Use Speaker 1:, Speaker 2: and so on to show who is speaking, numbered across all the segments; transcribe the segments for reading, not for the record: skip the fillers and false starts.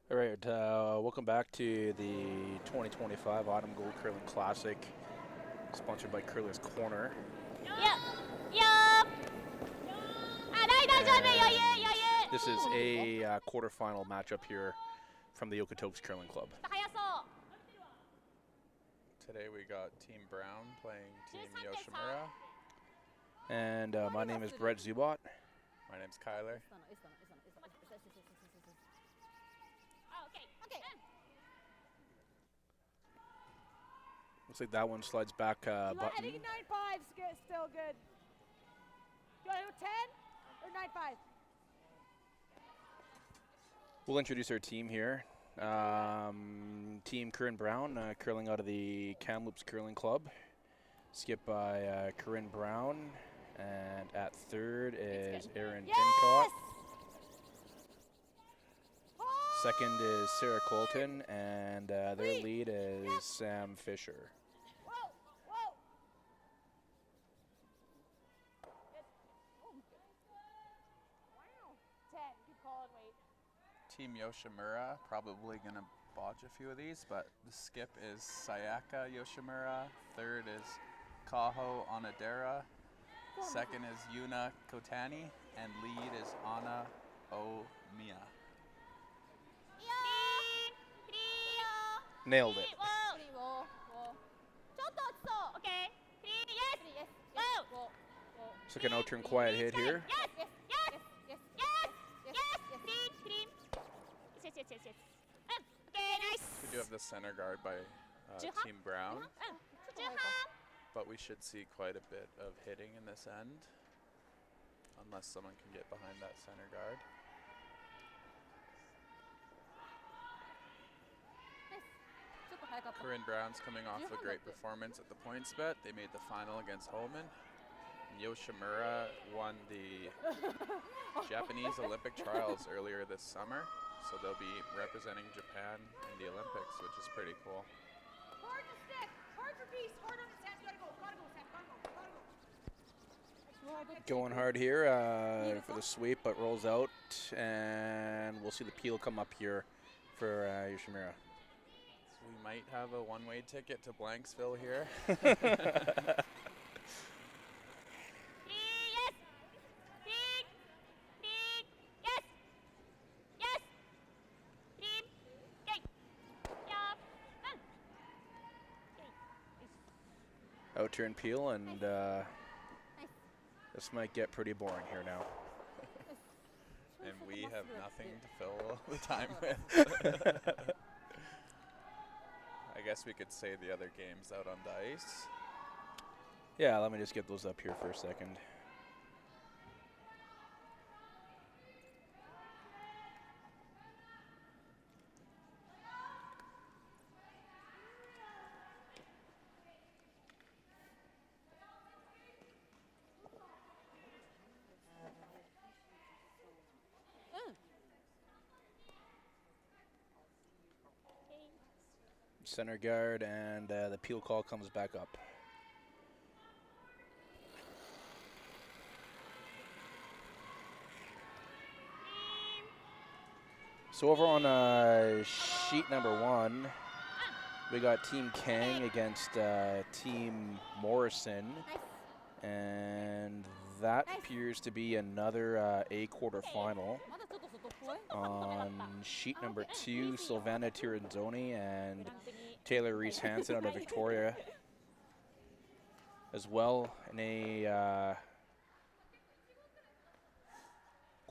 Speaker 1: All right, welcome back to the 2025 Autumn Gold Curling Classic, sponsored by Curler's Corner. And this is a quarterfinal matchup here from the Okotoks Curling Club.
Speaker 2: Today we got Team Brown playing Team Yoshimura.
Speaker 1: And my name is Brett Zubot.
Speaker 2: My name's Kyler.
Speaker 1: Looks like that one slides back button.
Speaker 3: I think 9-5's still good. Do you want to go 10 or 9-5?
Speaker 1: We'll introduce our team here. Team Corryn Brown, curling out of the Kamloops Curling Club. Skipped by Corryn Brown. And at third is Aaron Pincott. Second is Sarah Colton, and their lead is Sam Fisher.
Speaker 3: Whoa, whoa. Wow. 10. Keep calling, wait.
Speaker 2: Team Yoshimura, probably going to botch a few of these, but the skip is Sayaka Yoshimura. Third is Kaho Onodera. Second is Yuna Kotani, and lead is Anna Omiya.
Speaker 1: Nailed it. It's like an out-turn quiet hit here.
Speaker 2: We do have the center guard by Team Brown, but we should see quite a bit of hitting in this end, unless someone can get behind that center guard. Corryn Brown's coming off a great performance at the points bet. They made the final against Holman. And Yoshimura won the Japanese Olympic trials earlier this summer, so they'll be representing Japan in the Olympics, which is pretty cool.
Speaker 3: Hard to stick. Hard for peace. Hard on the Sam. You gotta go. Gotta go, Sam. Gotta go.
Speaker 1: Going hard here for the sweep, but rolls out, and we'll see the peel come up here for Yoshimura.
Speaker 2: So we might have a one-way ticket to Blanksville here.
Speaker 1: Out-turn peel, and this might get pretty boring here now.
Speaker 2: And we have nothing to fill the time with. I guess we could say the other games out on the ice.
Speaker 1: Yeah, let me just get those up here for a second. Center guard, and the peel call comes back up. So over on sheet number 1, we got Team Kang against Team Morrison, and that appears to be another A quarterfinal. On sheet number 2, Silvana Tiranzoni and Taylor Reese Hansen out of Victoria as well in a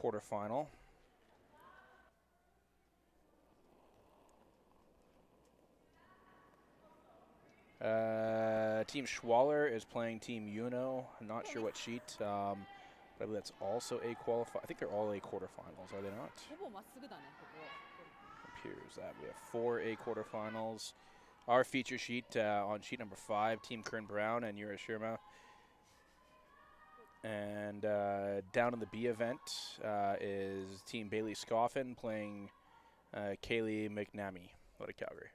Speaker 1: quarterfinal. Team Schwaller is playing Team Uno. I'm not sure what sheet. I believe that's also a qualify. I think they're all A quarterfinals, are they not? Appears that we have 4 A quarterfinals. Our feature sheet on sheet number 5, Team Corryn Brown and Yoshimura. And down in the B event is Team Bailey Scoffin playing Kaylee McNamee out of Calgary.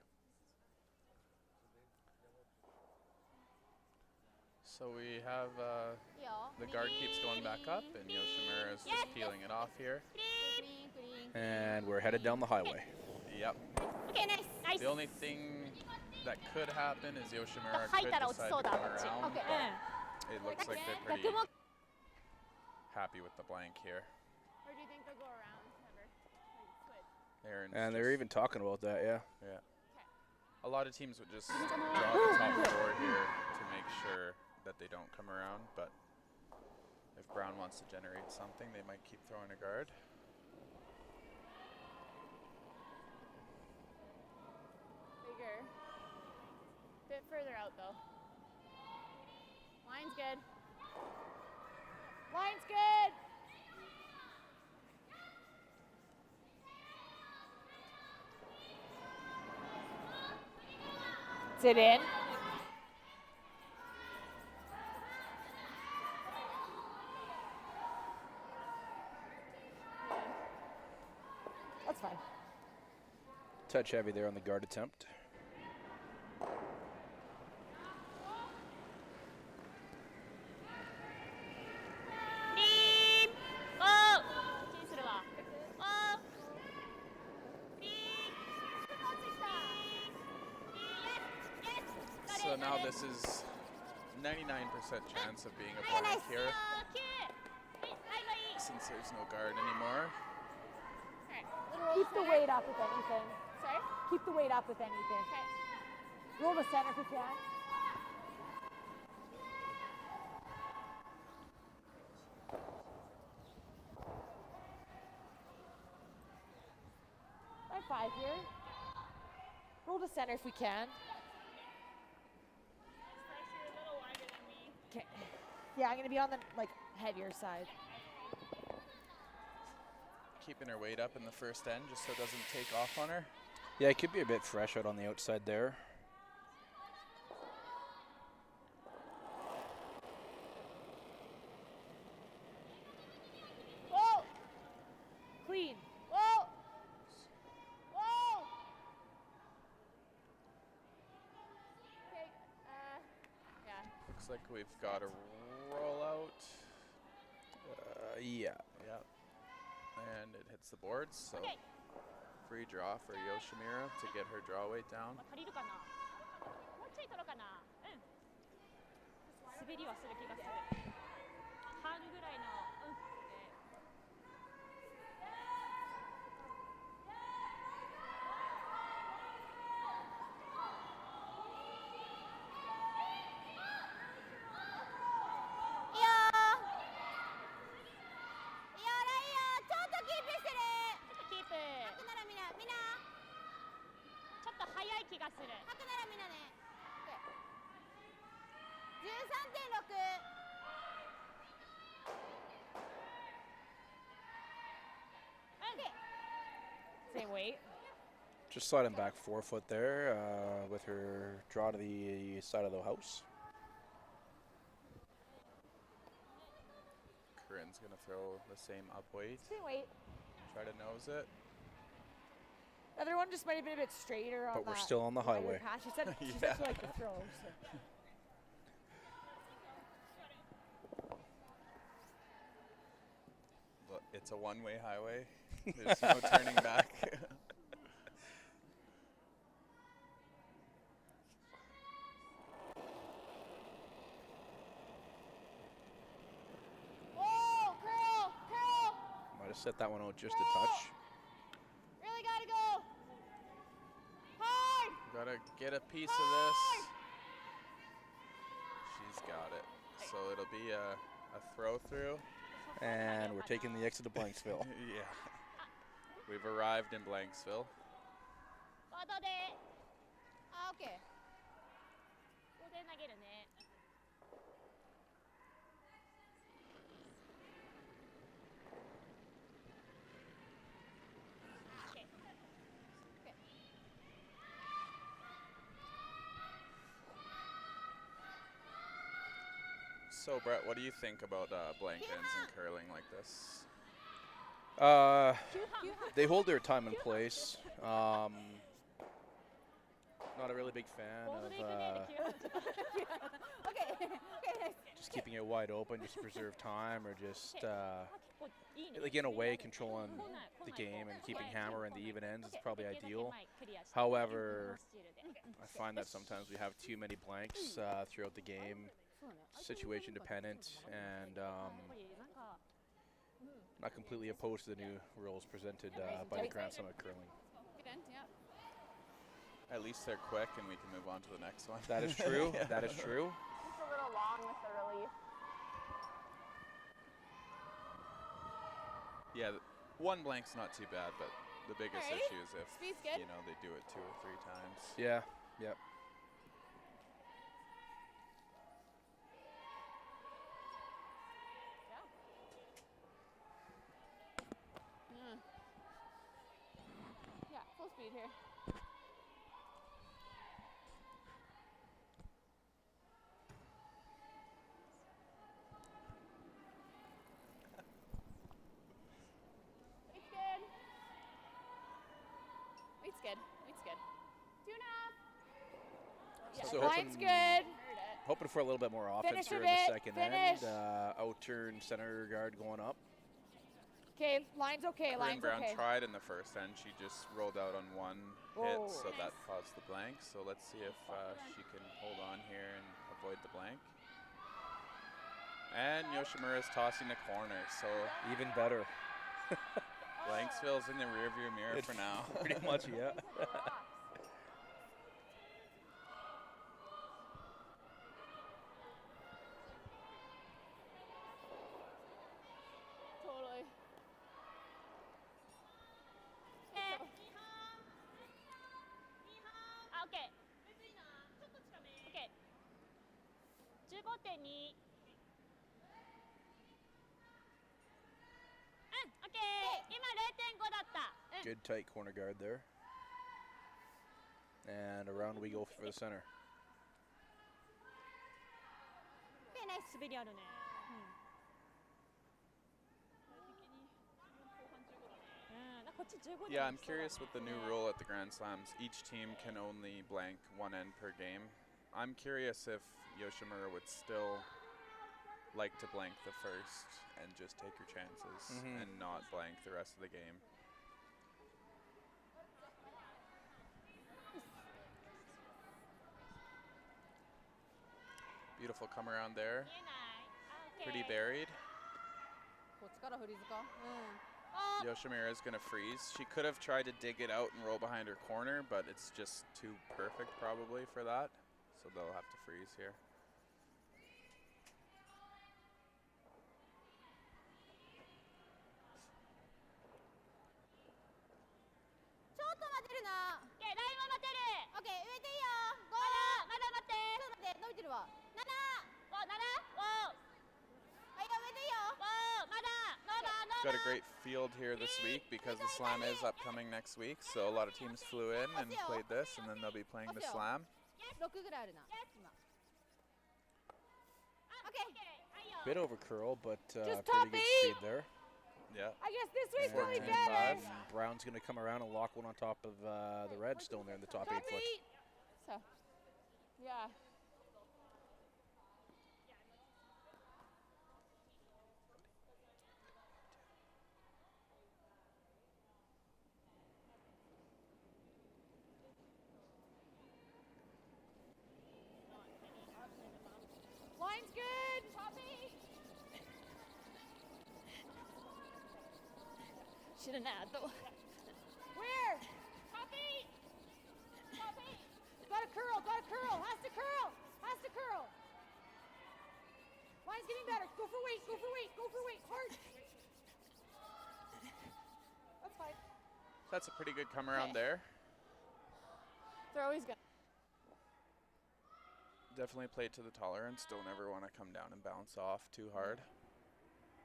Speaker 2: So we have the guard keeps going back up, and Yoshimura is just peeling it off here.
Speaker 1: And we're headed down the highway.
Speaker 2: Yep.
Speaker 4: Okay, nice. Nice.
Speaker 2: The only thing that could happen is Yoshimura
Speaker 4: Height
Speaker 2: could
Speaker 4: that
Speaker 2: decide to
Speaker 4: outside
Speaker 2: come
Speaker 4: that.
Speaker 2: around,
Speaker 4: Okay.
Speaker 2: but it looks like they're pretty
Speaker 4: 逆も
Speaker 2: happy with the blank here.
Speaker 3: Or do you think they'll go around? Never. Like switch.
Speaker 2: Aaron's
Speaker 1: And they're even talking about that, yeah.
Speaker 2: Yeah. A lot of teams would just draw the top 4 here to make sure that they don't come around, but if Brown wants to generate something, they might keep throwing a guard.
Speaker 3: Bigger. Bit further out though. Line's good. Line's good. Is it in? That's fine.
Speaker 1: Touch heavy there on the guard attempt.
Speaker 2: So now this is 99% chance of being a blank here, since there's no guard anymore.
Speaker 3: Keep the weight up with anything. Sorry? Keep the weight up with anything. Okay. Roll to center if you can. High 5 here. Roll to center if we can. Okay. Yeah, I'm gonna be on the heavier side.
Speaker 2: Keeping her weight up in the first end just so it doesn't take off on her.
Speaker 1: Yeah, it could be a bit fresh out on the outside there.
Speaker 3: Whoa! Clean. Whoa! Whoa! Okay, yeah.
Speaker 2: Looks like we've got a rollout.
Speaker 1: Yeah.
Speaker 2: Yep. And it hits the boards, so free draw for Yoshimura to get her draw weight down.
Speaker 4: 足りるかな。もうちょい取ろうかな。うん。滑りはする気がする。半ぐらいの。うん。気がする。吐くならみんなね。13.6。Same weight.
Speaker 1: Just sliding back 4 foot there with her draw to the side of the house.
Speaker 2: Corryn's gonna throw the same up weight.
Speaker 3: Same weight.
Speaker 2: Try to nose it.
Speaker 3: The other one just might have been a bit straighter on
Speaker 1: But we're
Speaker 3: that
Speaker 1: still on the highway.
Speaker 3: pass. She said she
Speaker 2: Yeah.
Speaker 3: like to throw. So.
Speaker 2: Look, it's a one-way highway. There's no turning back.
Speaker 3: Oh, curl, curl.
Speaker 1: Might have set that one out just a touch.
Speaker 3: Really gotta go. Hard.
Speaker 2: Gotta get a piece of this. She's got it. So it'll be a throw through.
Speaker 1: And we're taking the exit to Blanksville.
Speaker 2: Yeah. We've arrived in Blanksville.
Speaker 4: ボードで。あ、OK。ボードで投げるね。
Speaker 2: So Brett, what do you think about blank ends and curling like this?
Speaker 1: They hold their time and place. Not a really big fan
Speaker 4: ボード
Speaker 1: of
Speaker 4: で行くね。
Speaker 3: Okay. Okay.
Speaker 1: just keeping it wide open just to preserve time or just like in a way, controlling the game and keeping hammer and the even ends is probably ideal. However, I find that sometimes we have too many blanks throughout the game, situation dependent, and not completely opposed to the new rules presented by the Grand Summit Curling.
Speaker 2: At least they're quick and we can move on to the next one.
Speaker 1: That is true. That is true.
Speaker 3: Just a little long with the release.
Speaker 2: Yeah, one blank's not too bad, but the biggest
Speaker 3: Alright.
Speaker 2: issue is if
Speaker 3: Speed's good.
Speaker 2: you know they do it 2 or 3 times.
Speaker 1: Yeah. Yep.
Speaker 3: Yeah, full speed here. Weight's good. Weight's good. Tune up. Yeah,
Speaker 1: So
Speaker 3: line's
Speaker 1: hoping-
Speaker 3: good.
Speaker 1: Hoping for a little bit more offense
Speaker 3: Finish a
Speaker 1: here in the
Speaker 3: bit,
Speaker 1: second
Speaker 3: finish.
Speaker 1: end. Out-turn center guard going up.
Speaker 3: Okay, line's okay,
Speaker 2: Corryn
Speaker 3: line's
Speaker 2: Brown
Speaker 3: okay.
Speaker 2: tried in the first end. She just rolled out on one hit,
Speaker 3: Oh.
Speaker 2: so that caused the blank. So let's see if she can hold on here and avoid the blank. And Yoshimura's tossing the corner, so
Speaker 1: Even better.
Speaker 2: Blanksville's in the rearview mirror
Speaker 1: It
Speaker 2: for now.
Speaker 1: Pretty much, yeah.
Speaker 3: Totally.
Speaker 4: OK。OK。15.2。OK。今0.5だった。
Speaker 1: Good tight corner guard there. And around we go for the center.
Speaker 4: 滑りあるね。こっち15で
Speaker 2: Yeah, I'm curious with the new rule at the Grand Slams. Each team can only blank one end per game. I'm curious if Yoshimura would still like to blank the first and just take your chances and not blank the rest of the game. Beautiful come around there.
Speaker 4: 見えないあ
Speaker 2: Pretty
Speaker 4: OK
Speaker 2: buried.
Speaker 3: こっちからフリーズか。
Speaker 2: Yoshimura is going to freeze. She could have tried to dig it out and roll behind her corner, but it's just too perfect probably for that. So they'll have to freeze here.
Speaker 3: ちょっと待てるな。
Speaker 4: OK ラインは待てる
Speaker 3: オッケー、植えていいよ。
Speaker 4: まだ待って
Speaker 3: ちょっと待って、伸びてるわ。7。
Speaker 4: お7お
Speaker 3: はい、植えていいよ。
Speaker 4: まだノーバーノー
Speaker 2: Got
Speaker 4: バ
Speaker 2: a great field here this week because the slam is upcoming next week. So a lot of teams flew in and played this, and then they'll be playing the slam.
Speaker 3: 6ぐらいあるな。今。オッケー。
Speaker 4: はいよ
Speaker 1: Bit over curl, but
Speaker 3: Just
Speaker 1: pretty good
Speaker 3: top
Speaker 1: speed there.
Speaker 2: Yeah.
Speaker 3: I guess this week's
Speaker 1: And
Speaker 3: really
Speaker 2: 14-5.
Speaker 3: better.
Speaker 1: Brown's going to come around and lock one on top of the red stone there in the top 8 foot.
Speaker 3: So, yeah. Line's good. Poppy.
Speaker 4: 知らないあと
Speaker 3: Where? Poppy. Poppy. Got a curl. Got a curl. Has to curl. Has to curl. Line's getting better. Go for weight. Go for weight. Go for weight. Hard. That's fine.
Speaker 2: That's a pretty good come around there.
Speaker 3: They're always good.
Speaker 2: Definitely played to the tolerance. Don't ever want to come down and bounce off too hard.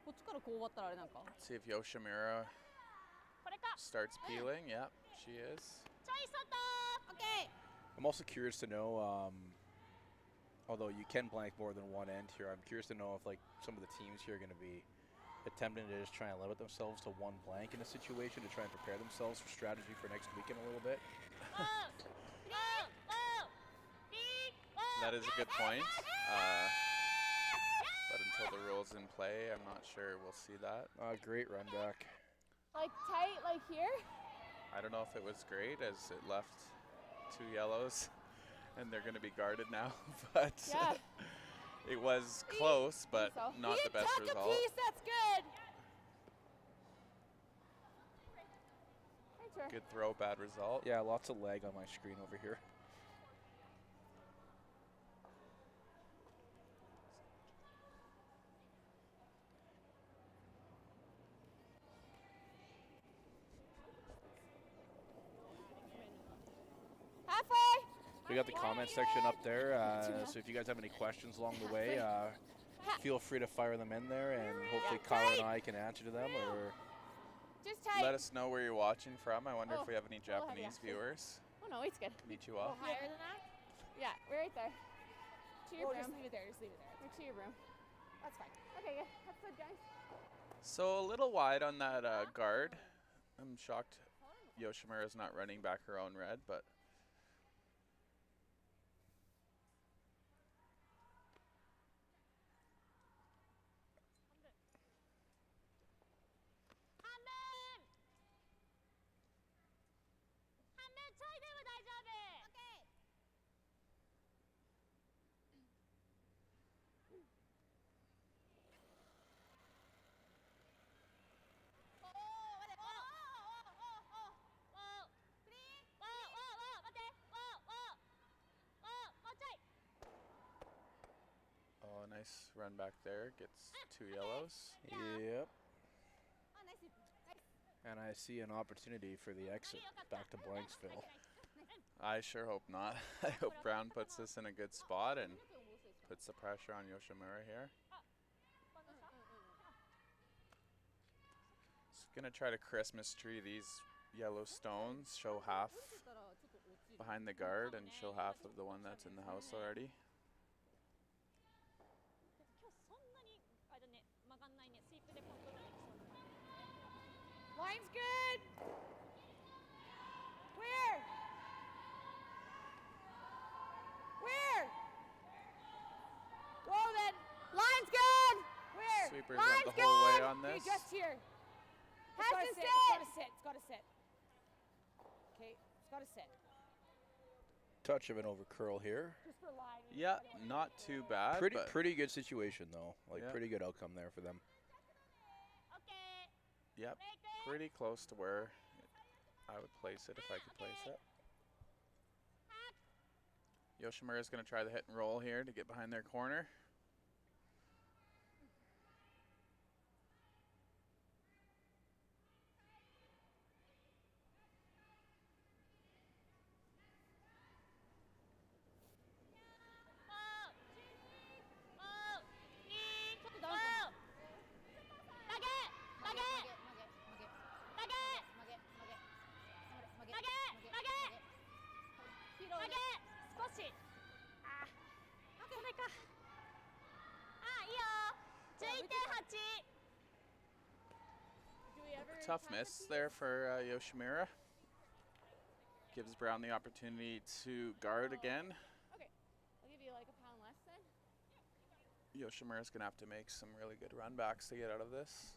Speaker 3: こっちからこう終わったらあれなんか。
Speaker 2: See if Yoshimura
Speaker 4: これか
Speaker 2: starts peeling. Yeah, she is.
Speaker 4: ちょい外
Speaker 3: Okay.
Speaker 1: I'm also curious to know, although you can blank more than one end here, I'm curious to know if like some of the teams here are going to be attempting to just try and limit themselves to one blank in a situation to try and prepare themselves for strategy for next weekend a little bit.
Speaker 2: That is a good point. But until the rule's in play. I'm not sure we'll see that.
Speaker 1: Great run back.
Speaker 3: Like tight, like here?
Speaker 2: I don't know if it was great as it left 2 yellows and they're going to be guarded now, but
Speaker 3: Yeah.
Speaker 2: it was close, but
Speaker 3: So.
Speaker 2: not the best
Speaker 3: Tuck
Speaker 2: result.
Speaker 3: a piece, that's good. Thanks, sir.
Speaker 2: Good throw, bad result.
Speaker 1: Yeah, lots of lag on my screen over here.
Speaker 3: Halfway.
Speaker 1: We got the comment section up there, so if you guys have any questions along the way, feel free to fire them in there, and hopefully Kyle and I can answer to them. Or
Speaker 3: Just tight.
Speaker 2: Let us know where you're watching from. I wonder if we have any
Speaker 3: little heavy,
Speaker 2: Japanese
Speaker 3: actually.
Speaker 2: viewers.
Speaker 3: Oh no, it's good.
Speaker 2: Konnichiwa.
Speaker 3: Higher than that? Yeah, we're right there. To your room. Just leave it there. Just leave it there. Or to your room. That's fine. Okay, good. That's good, guys.
Speaker 2: So a little wide on that guard. I'm shocked Yoshimura's not running back her own red, but nice run back there. Gets 2 yellows.
Speaker 1: yep. And I see an opportunity for the exit back to Blanksville.
Speaker 2: I sure hope not. I hope Brown puts this in a good spot and puts the pressure on Yoshimura here. Just gonna try to Christmas tree these yellow stones, show half behind the guard and show half of the one that's in the house already.
Speaker 3: Line's good. Where? Where? Whoa then. Line's good. Where?
Speaker 2: Sweepers
Speaker 3: Line's
Speaker 2: went the whole way
Speaker 3: good.
Speaker 2: on this.
Speaker 3: Okay, just here. Has to sit. It's got to sit. Okay, it's got to sit.
Speaker 1: Touch of an over curl here.
Speaker 3: Just for line.
Speaker 2: Yeah, not too bad. but
Speaker 1: Pretty good situation though. Like
Speaker 2: Yeah.
Speaker 1: pretty good outcome there for them.
Speaker 2: Yep, pretty close to where I would place it if I could place it. Yoshimura's going to try the hit and roll here to get behind their corner. Tough miss there for Yoshimura. Gives Brown the opportunity to guard again.
Speaker 3: Okay, I'll give you like a pound less then.
Speaker 2: Yoshimura's going to have to make some really good run backs to get out of this.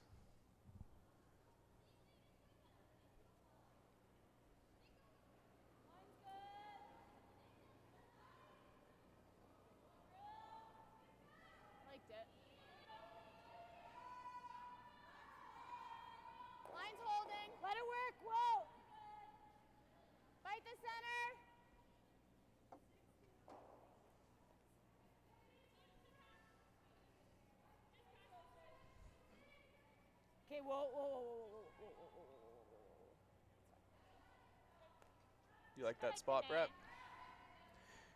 Speaker 3: Liked it. Line's holding. Let it work. Whoa. Fight the center. Okay, whoa, whoa, whoa, whoa, whoa, whoa, whoa, whoa, whoa.
Speaker 2: You like that spot, Brett?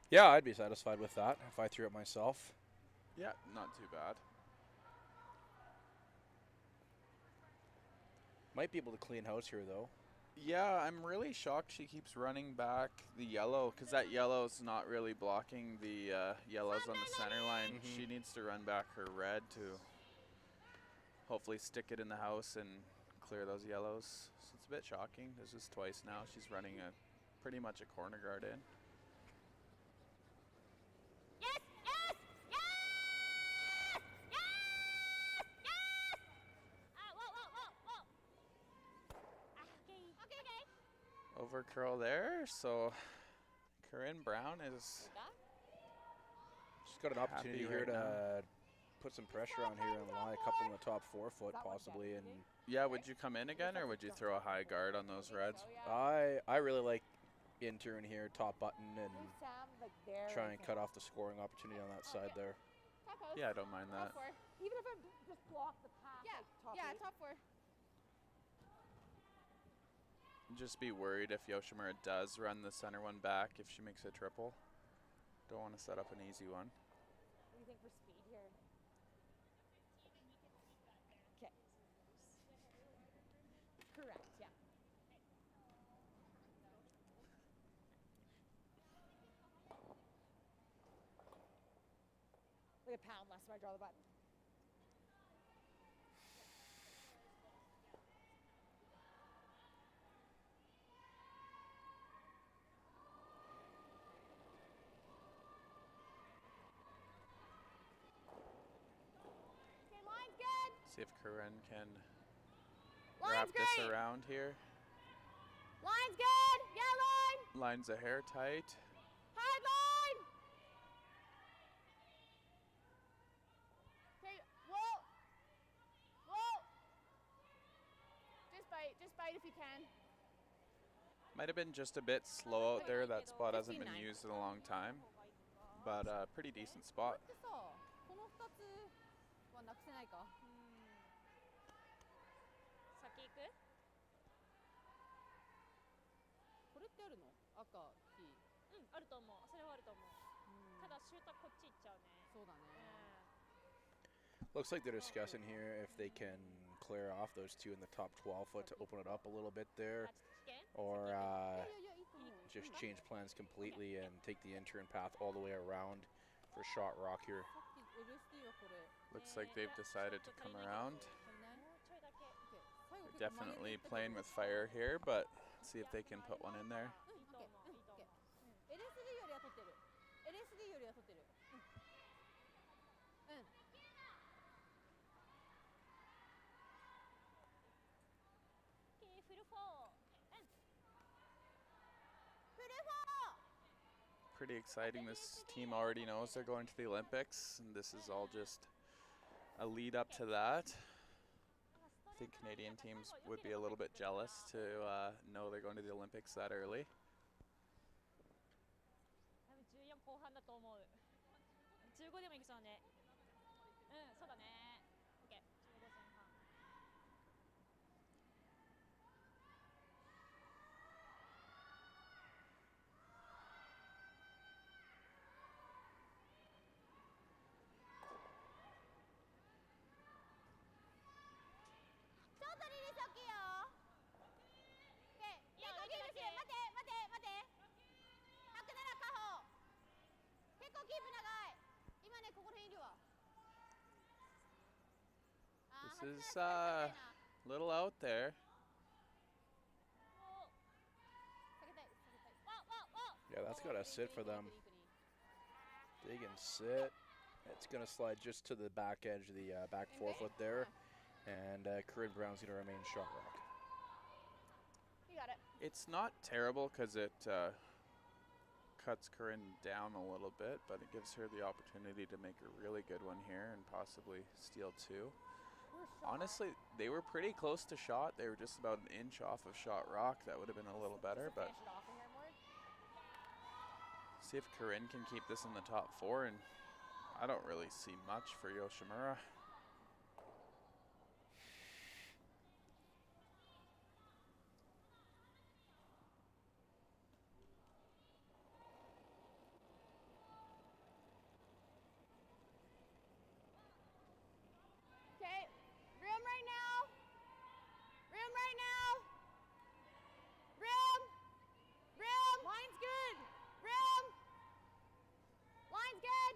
Speaker 1: Yeah, I'd be satisfied with that if I threw it myself.
Speaker 2: Yeah, not too bad.
Speaker 1: Might be able to clean house here though.
Speaker 2: Yeah, I'm really shocked she keeps running back the yellow because that yellow's not really blocking the yellows on the center line.
Speaker 1: Mhm.
Speaker 2: She needs to run back her red to hopefully stick it in the house and clear those yellows. So it's a bit shocking. This is twice now. She's running a pretty much a corner guard in.
Speaker 4: Yes! Yes! Yes! Yes!
Speaker 2: over curl there. So Corryn Brown is
Speaker 1: She's got an opportunity
Speaker 2: happy
Speaker 1: here
Speaker 2: right
Speaker 1: to put some pressure on here and lie a couple in the top 4 foot possibly. And
Speaker 2: yeah, would you come in again or would you throw a high guard on those reds?
Speaker 1: I really like entering here, top button, and
Speaker 3: Sam, like there.
Speaker 1: try and cut off the scoring opportunity on that side there.
Speaker 2: Yeah, I don't mind that.
Speaker 3: Even if I just block the path.
Speaker 5: Yeah,
Speaker 3: like top
Speaker 5: yeah,
Speaker 3: eight.
Speaker 5: top 4.
Speaker 2: Just be worried if Yoshimura does run the center one back if she makes a triple. Don't want to set up an easy one.
Speaker 3: What do you think for speed here? Okay. Correct, yeah. Like a pound less if I draw the button. Okay, line's good.
Speaker 2: See if Corryn can
Speaker 3: Line's
Speaker 2: wrap this
Speaker 3: great.
Speaker 2: around here.
Speaker 3: Line's good. Yeah, line.
Speaker 2: Line's a hair tight.
Speaker 3: Hard line. Okay, whoa. Whoa. Just bite if you can.
Speaker 2: Might have been just a bit slow out there. That spot hasn't been used in a long time, but a pretty decent spot.
Speaker 5: ってさ、この2つはなくせないか。
Speaker 4: 先行く？
Speaker 5: これってあるの？赤、黄。
Speaker 4: うん、あると思う。それはあると思う。ただシューターこっち行っちゃうね。
Speaker 5: そうだね。
Speaker 1: Looks like they're discussing here if they can clear off those two in the top 12 foot to open it up a little bit there, or
Speaker 5: いやいやいいと思う。
Speaker 1: just change plans completely and take the in-turn path all the way around for shot rock here.
Speaker 5: さっき LSD はこれ。
Speaker 2: Looks like they've decided to come around.
Speaker 5: 足りない？
Speaker 4: もうちょいだけ。
Speaker 5: OK。最後
Speaker 2: They're
Speaker 5: 結構曲げ
Speaker 2: definitely
Speaker 5: ていったけど
Speaker 2: playing with fire here, but see if they can put one in there.
Speaker 5: うん、OK。うん、OK。LSD よりは取ってる。LSD よりは取ってる。うん。うん。
Speaker 4: OK、フルフォー。
Speaker 2: Pretty exciting. This team already knows they're going to the Olympics, and this is all just a lead up to that. I think Canadian teams would be a little bit jealous to know they're going to the Olympics that early.
Speaker 4: 多分14後半だと思う。15でもいけそうね。うん、そうだね。OK、15前半。
Speaker 3: ちょっとリリース大きいよ。OK。結構キープして。待て待て待て。107カホ。結構キープ長い。今ねここら辺いるわ。
Speaker 2: This is a little out there.
Speaker 3: 下げたい下げたい。
Speaker 4: わわわ。
Speaker 1: Yeah, that's got to sit for them. They can sit. It's going to slide just to the back edge of the back 4 foot there. And Corryn Brown's going to remain shot rock.
Speaker 3: You got it.
Speaker 2: It's not terrible because it cuts Corryn down a little bit, but it gives her the opportunity to make a really good one here and possibly steal 2. Honestly, they were pretty close to shot. They were just about an inch off of shot rock. That would have been a little better, but
Speaker 3: Finish it off in here, Mord.
Speaker 2: see if Corryn can keep this in the top 4, and I don't really see much for Yoshimura.
Speaker 3: Okay. Room right now. Room right now. Room. Room. Line's good. Room. Line's good.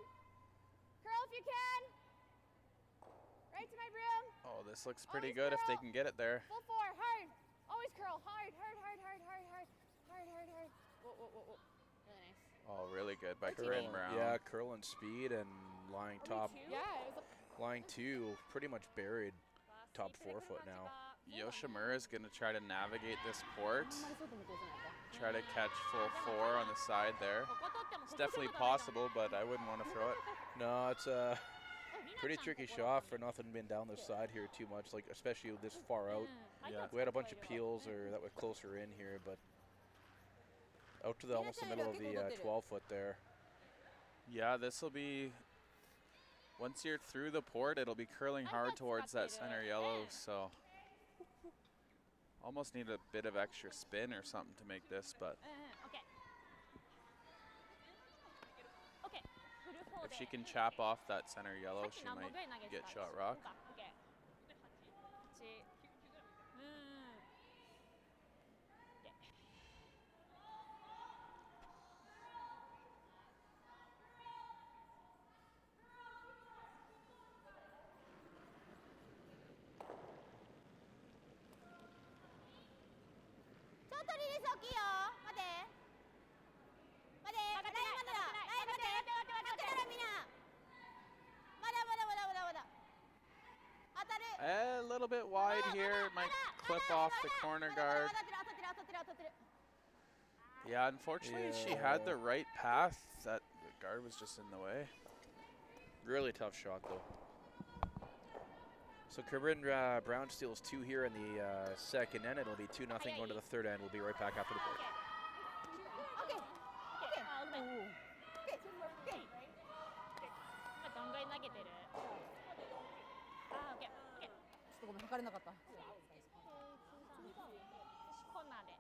Speaker 3: Curl if you can. Right to my room.
Speaker 2: Oh, this looks pretty
Speaker 3: Always
Speaker 2: good if they
Speaker 3: curl.
Speaker 2: can get it there.
Speaker 3: Full 4. Hard. Always curl. Hard, hard, hard, hard, hard, hard. Hard, hard, hard. Whoa, whoa, whoa, whoa. Really nice.
Speaker 2: Oh, really good by
Speaker 1: Curl,
Speaker 2: Corryn Brown.
Speaker 1: yeah, curl and speed and lying top.
Speaker 3: Yeah, it was
Speaker 1: Line 2 pretty much buried top 4 foot now.
Speaker 2: Yoshimura is going to try to navigate this port.
Speaker 3: あんまり外向こうじゃないか。
Speaker 2: try to catch full 4 on the side there. It's definitely possible, but I wouldn't want to throw it.
Speaker 1: No, it's a pretty tricky shot for nothing being down the side here too much, like especially this far out.
Speaker 2: Yeah.
Speaker 1: We had a bunch of peels or that were closer in here, but out to the almost the middle of the 12-foot there.
Speaker 2: Yeah, this will be, once you're through the port, it'll be curling hard towards that center yellow, so almost need a bit of extra spin or something to make this, but if she can chop off that center yellow, she might get shot rock. A little bit wide here, might clip off the corner guard. Yeah, unfortunately she had the right path, that the guard was just in the way.
Speaker 1: Really tough shot though. So Corryn Brown steals 2 here in the second end. It'll be 2-0 going to the third end. We'll be right back after the break.
Speaker 5: ちょっとごめん測れなかった。
Speaker 4: コーナーで。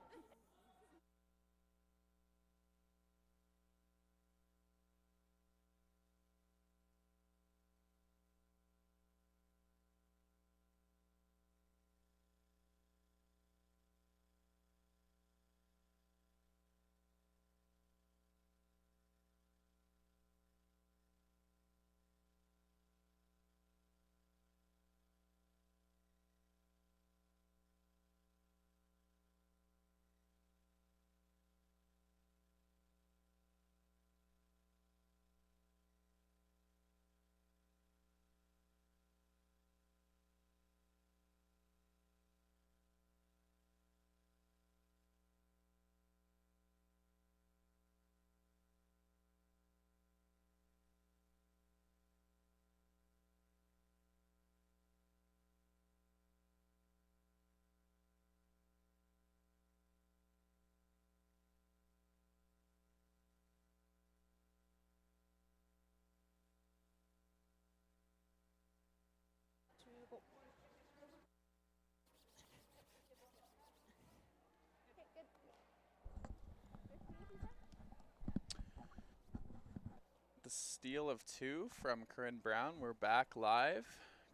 Speaker 2: The steal of 2 from Corryn Brown. We're back live.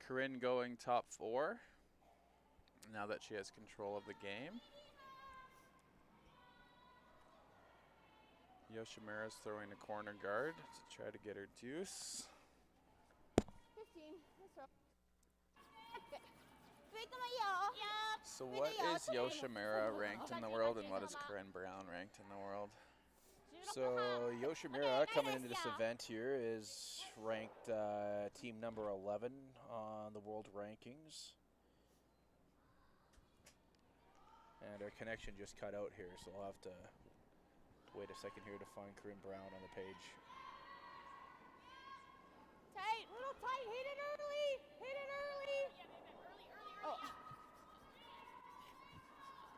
Speaker 2: Corryn going top 4 now that she has control of the game. Yoshimura's throwing a corner guard to try to get her deuce.
Speaker 5: 15.
Speaker 2: So what is Yoshimura ranked in the world and what is Corryn Brown ranked in the world?
Speaker 1: So Yoshimura coming into this event here is ranked team number 11 on the world rankings. And our connection just cut out here, so I'll have to wait a second here to find Corryn Brown on the page.
Speaker 5: Tight, little tight, hit it early, hit it early. Oh.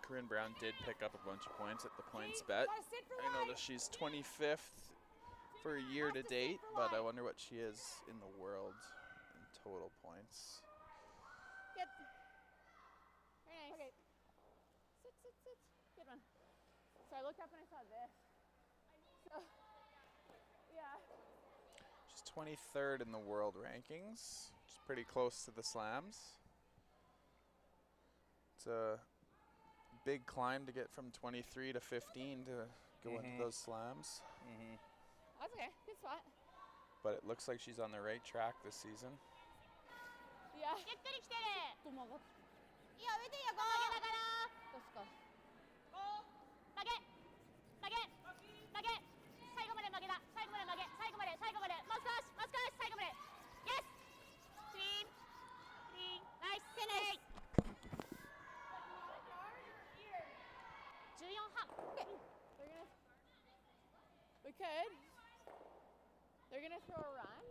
Speaker 2: Corryn Brown did pick up a bunch of points at the points bet. I noticed she's 25th for year to date, but I wonder what she is in the world in total points.
Speaker 5: Good. Very nice. Okay. Sit. Good one. So I looked up and I saw this. So, yeah.
Speaker 2: She's 23rd in the world rankings, which is pretty close to the slams. It's a big climb to get from 23 to 15 to go into those slams.
Speaker 5: That's okay. Good spot.
Speaker 2: But it looks like she's on the right track this season.
Speaker 5: Yeah.
Speaker 4: ゆっくり来てる。
Speaker 5: と曲がっ
Speaker 4: いや、上でいいよ、こう曲げながら。
Speaker 5: 確か。
Speaker 4: 曲げ。最後まで曲げだ。最後まで曲げ。最後まで。もう少し。最後まで。Yes。クリーン。ナイス。フィニッシュ。14半。
Speaker 5: good. They're gonna throw a run.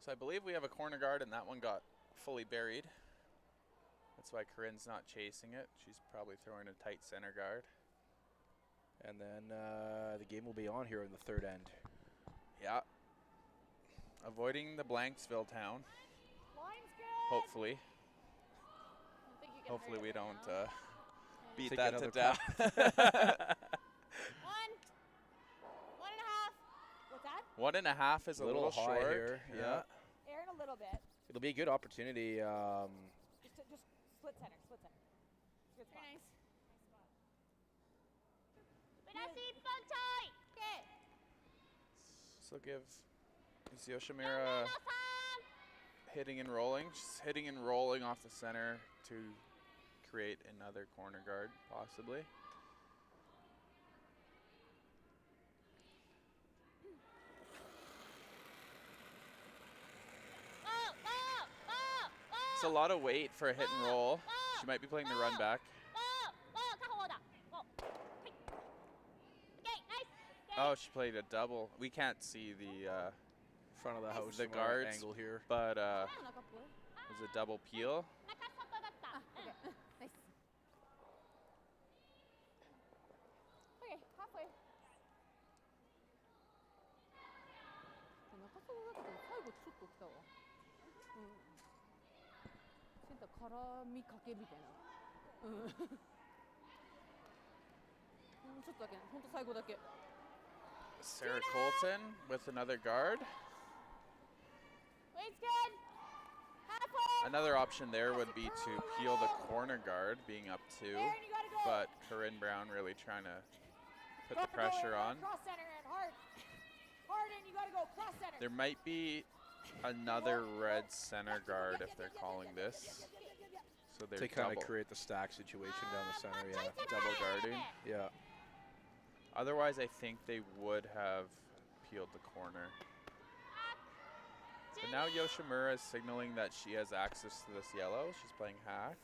Speaker 2: So I believe we have a corner guard, and that one got fully buried. That's why Corryn's not chasing it. She's probably throwing a tight center guard.
Speaker 1: And then the game will be on here in the third end.
Speaker 2: Yeah. Avoiding the Blanksville town.
Speaker 5: Line's good.
Speaker 2: Hopefully.
Speaker 5: I don't think you can
Speaker 2: Hopefully
Speaker 5: hurt
Speaker 2: we
Speaker 5: it right
Speaker 2: don't
Speaker 5: now.
Speaker 2: beat
Speaker 1: Take
Speaker 2: that to
Speaker 1: another
Speaker 2: death.
Speaker 5: 1.5. What's that?
Speaker 2: 1.5 is a little
Speaker 1: high
Speaker 2: short.
Speaker 1: here. Yeah.
Speaker 5: Aaron, a little bit.
Speaker 1: It'll be a good opportunity.
Speaker 5: Just split center, split center. Good spot. Very nice. Okay.
Speaker 2: So give is Yoshimura hitting and rolling. She's hitting and rolling off the center to create another corner guard, possibly. It's a lot of weight for a hit and roll. She might be playing the run back. Oh, she played a double. We can't see the
Speaker 1: Front of the house.
Speaker 2: the
Speaker 1: from our
Speaker 2: guards
Speaker 1: angle here.
Speaker 2: but it was a double peel.
Speaker 5: Okay. Nice. Okay, halfway. 中澤だけど最後ちょっと来たわ。センター絡みかけみたいな。ちょっとだけ、ほんと最後だけ。
Speaker 2: Sarah Colton with another guard.
Speaker 5: Weight's good. Halfway.
Speaker 2: Another option there would be to peel the corner guard, being up 2,
Speaker 5: Aaron, you gotta go.
Speaker 2: but Corryn Brown really trying to put the pressure on.
Speaker 5: Cross center and hard. Hard in, you gotta go cross center.
Speaker 2: There might be another red center guard if they're calling this. So they're
Speaker 1: To kind
Speaker 2: double,
Speaker 1: of create the stack situation down the center, yeah.
Speaker 2: double guarding.
Speaker 1: Yeah.
Speaker 2: Otherwise, I think they would have peeled the corner. But now Yoshimura is signaling that she has access to this yellow. She's playing hack.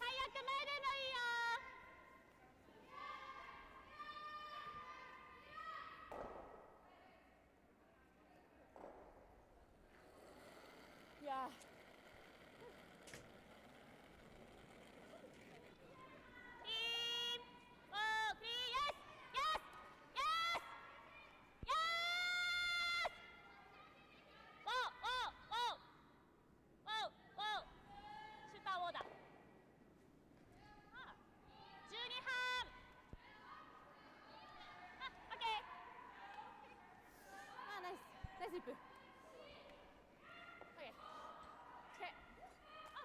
Speaker 5: Yeah. Nice. Nice zip. Okay. Okay.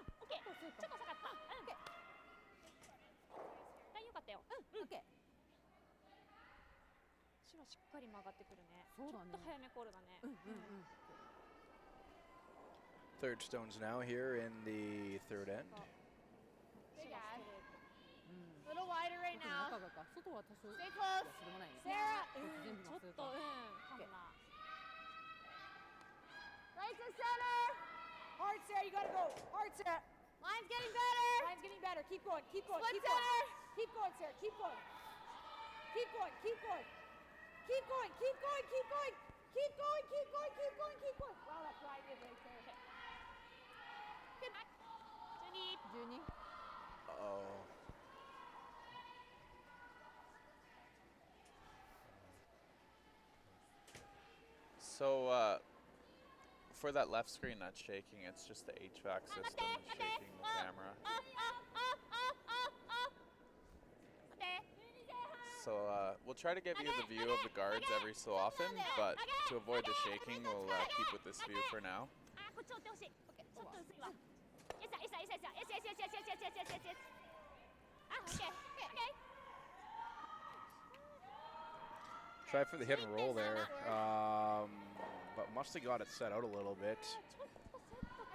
Speaker 4: オッケー。ちょっと遅かった。うん。ライン良かったよ。
Speaker 5: オッケー。
Speaker 4: 白しっかり曲がってくるね。
Speaker 5: そうだね。
Speaker 4: ちょっと早めコールだね。
Speaker 1: Third stones now here in the third end.
Speaker 5: Big ass. A little wider right now. Stay close. Sarah.
Speaker 4: ちょっとかもな。
Speaker 5: Right to center. Hard, Sarah. You gotta go. Hard, Sarah. Line's getting better. Line's getting better. Keep going. Keep going. Split keep center. Going. Keep going, Sarah. Keep going. Keep going. Keep going. Keep going. Keep going. Keep going. Keep going. Keep going. Keep going. Keep going. Wow, that's right in right there. Good. 12.
Speaker 1: Uh-oh.
Speaker 2: So for that left screen that's shaking, it's just the HVAC system that's shaking the camera. So we'll try to give you the view of the guards every so often, but to avoid the shaking, we'll keep with this view for now.
Speaker 1: Try for the hit and roll there, but must have got it set out a little bit.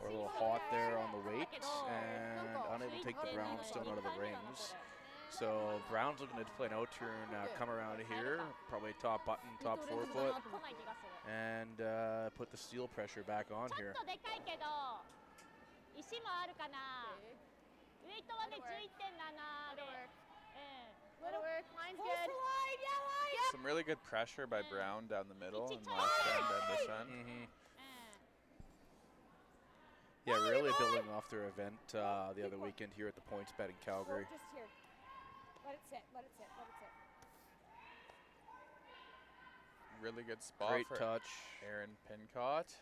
Speaker 1: Or a little hot there on the weight, and unable to take the brownstone out of the rings. So Brown's looking to play an out-turn, come around here, probably top button, top forefoot, and put the steel pressure back on here.
Speaker 4: 石もあるかな。上ェイトはね
Speaker 3: That'll work.
Speaker 4: 11.7 で
Speaker 3: That'll work.
Speaker 4: うん
Speaker 3: That'll work. Line's
Speaker 5: Close
Speaker 3: good.
Speaker 5: the line, yeah, line.
Speaker 2: Some really good pressure by Brown down the middle in last end and this end.
Speaker 4: うん
Speaker 1: Yeah, really building off their event the other weekend here at the Points Bet in Calgary.
Speaker 5: Just here. Let it sit, let it sit, let it sit.
Speaker 2: Really good spot
Speaker 1: Great
Speaker 2: for
Speaker 1: touch.
Speaker 2: Aaron Pincott.